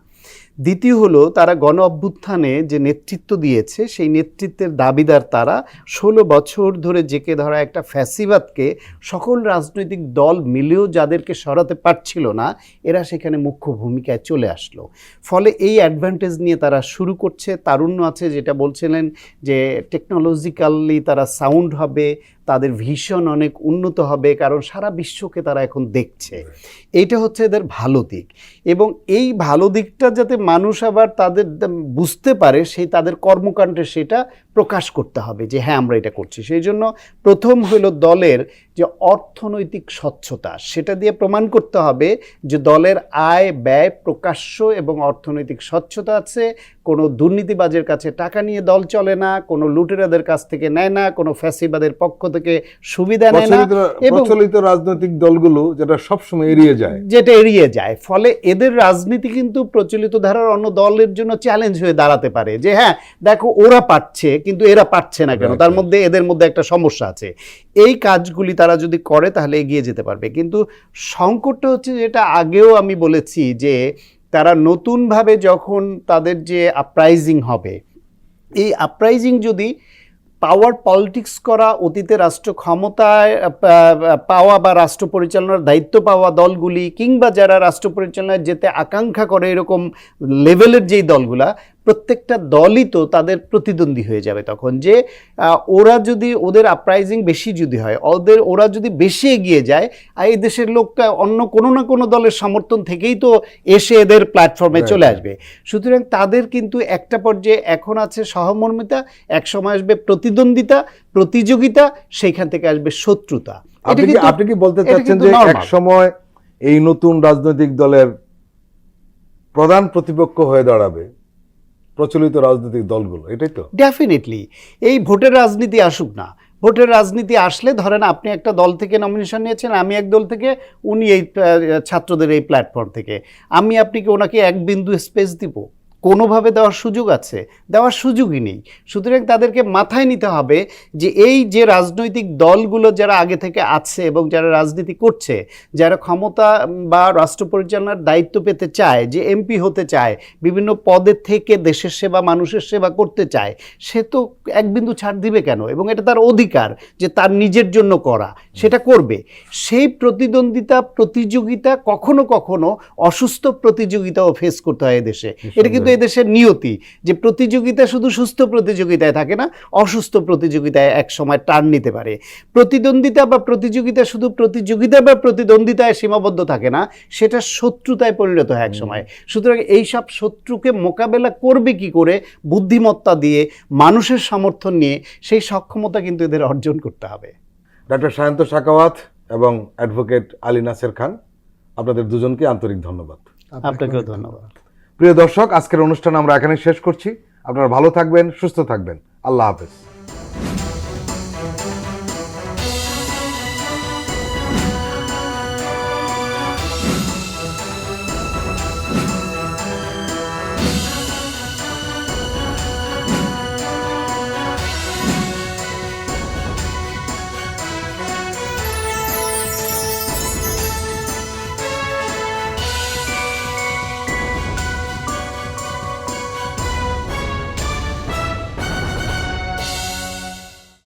[SPEAKER 3] দ্বিতীয় হলো, তারা গণ অভ্যুত্থানে যে নেতৃত্ব দিয়েছে সেই নেতৃত্বের দাবিদার তারা। 16 বছর ধরে জেকে ধরা একটা ফ্যাসিবাদকে সকল রাজনৈতিক দল মিলেও যাদেরকে সরাতে পারছিল না, এরা সেখানে মুখ্য ভূমিকায় চলে আসলো। ফলে এই অ্যাডভান্টেজ নিয়ে তারা শুরু করছে। তারুণ্য আছে, যেটা বলছিলেন যে টেকনোলজিক্যালি তারা সাউন্ড হবে, তাদের ভিশন অনেক উন্নত হবে, কারণ সারা বিশ্বকে তারা এখন দেখছে। এইটা হচ্ছে এদের ভালো দিক। এবং এই ভালো দিকটা যাতে মানুষ আবার তাদের বুঝতে পারে, সেই তাদের কর্মকাণ্ডে সেটা প্রকাশ করতে হবে যে হ্যাঁ আমরা এটা করছি। সেই জন্য প্রথম হলো দলের যে অর্থনৈতিক স্বচ্ছতা, সেটা দিয়ে প্রমাণ করতে হবে যে দলের আয় ব্যয় প্রকাশ্য এবং অর্থনৈতিক স্বচ্ছতা আছে। কোনো দুর্নীতিবাজের কাছে টাকা নিয়ে দল চলে না, কোনো লুটেরাদের কাছ থেকে নেয় না, কোনো ফ্যাসিবাদের পক্ষ থেকে সুবিধা নেয় না। এবং
[SPEAKER 1] প্রচলিত রাজনৈতিক দলগুলো যেটা সবসময় এড়িয়ে যায়,
[SPEAKER 3] ফলে এদের রাজনীতি কিন্তু প্রচলিত ধারার অন্য দলের জন্য চ্যালেঞ্জ হয়ে দাঁড়াতে পারে যে হ্যাঁ দেখো ওরা পারছে কিন্তু এরা পারছে না কেন, তার মধ্যে এদের মধ্যে একটা সমস্যা আছে। এই কাজগুলি তারা যদি করে তাহলে এগিয়ে যেতে পারবে। কিন্তু সংকটটা হচ্ছে, যেটা আগেও আমি বলেছি, যে তারা নতুনভাবে যখন তাদের যে আপরাইজিং হবে, এই আপরাইজিং যদি পাওয়ার পলিটিক্স করা, অতীতে রাষ্ট্র ক্ষমতায় পাওয়া বা রাষ্ট্র পরিচালনার দায়িত্ব পাওয়া দলগুলি, কিংবা যারা রাষ্ট্র পরিচালনায় যেতে আকাঙ্ক্ষা করে এরকম লেভেলের যেই দলগুলা, প্রত্যেকটা দলই তো তাদের প্রতিদ্বন্দ্বী হয়ে যাবে তখন। যে ওরা যদি, ওদের আপরাইজিং বেশি যদি হয়, ওরা যদি বেশি এগিয়ে যায়, আর এই দেশের লোকটা অন্য কোনো না কোনো দলের সমর্থন থেকেই তো এসে এদের প্ল্যাটফর্মে চলে আসবে। সুতরাং তাদের কিন্তু একটা পর্যায়ে এখন আছে সহমর্মিতা, এক সময় আসবে প্রতিদ্বন্দ্বিতা, প্রতিযোগিতা, সেইখান থেকে আসবে শত্রুতা।
[SPEAKER 1] আপনি কি বলতে চাচ্ছেন যে এক সময় এই নতুন রাজনৈতিক দলের প্রধান প্রতিপক্ষ হয়ে দাঁড়াবে প্রচলিত রাজনৈতিক দলগুলো? এটাই তো
[SPEAKER 3] ডেফিনেটলি। এই ভোটের রাজনীতি আসুক না, ভোটের রাজনীতি আসলে ধরেন আপনি একটা দল থেকে নমিনেশন নিয়েছেন, আমি এক দল থেকে, উনি এই ছাত্রদের এই প্ল্যাটফর্ম থেকে, আমি আপনাকে ওনাকে এক বিন্দু স্পেস দিব? কোনোভাবে দেওয়ার সুযোগ আছে? দেওয়ার সুযোগই নেই। সুতরাং তাদেরকে মাথায় নিতে হবে যে এই যে রাজনৈতিক দলগুলো যারা আগে থেকে আছে এবং যারা রাজনীতি করছে, যারা ক্ষমতা বা রাষ্ট্র পরিচালনার দায়িত্ব পেতে চায়, যে এমপি হতে চায়, বিভিন্ন পদে থেকে দেশের সেবা, মানুষের সেবা করতে চায়, সে তো এক বিন্দু ছাড় দিবে কেন? এবং এটা তার অধিকার যে তার নিজের জন্য করা, সেটা করবে। সেই প্রতিদ্বন্দ্বিতা, প্রতিযোগিতা, কখনো কখনো অসুস্থ প্রতিযোগিতাও ফেস করতে হয় এদেশে। এটা কিন্তু এদেশের নিয়তি, যে প্রতিযোগিতা শুধু সুস্থ প্রতিযোগিতায় থাকে না, অসুস্থ প্রতিযোগিতায় এক সময় টার্ন নিতে পারে। প্রতিদ্বন্দ্বিতা বা প্রতিযোগিতা শুধু প্রতিযোগিতা বা প্রতিদ্বন্দ্বিতায় সীমাবদ্ধ থাকে না, সেটা শত্রুতায় পরিণত হয় এক সময়। সুতরাং এইসব শত্রুকে মোকাবেলা করবে কি করে? বুদ্ধিমত্তা দিয়ে, মানুষের সমর্থন নিয়ে, সেই সক্ষমতা কিন্তু এদের অর্জন করতে হবে।
[SPEAKER 1] ডক্টর সায়ন্ত সাখাওয়াত এবং অ্যাডভোকেট আলী নাসের খান, আপনাদের দুজনকে আন্তরিক ধন্যবাদ।
[SPEAKER 3] আপনাকেও ধন্যবাদ।
[SPEAKER 1] প্রিয় দর্শক, আজকের অনুষ্ঠান আমরা এখানে শেষ করছি। আপনারা ভালো থাকবেন, সুস্থ থাকবেন। আল্লাহ হাফেজ।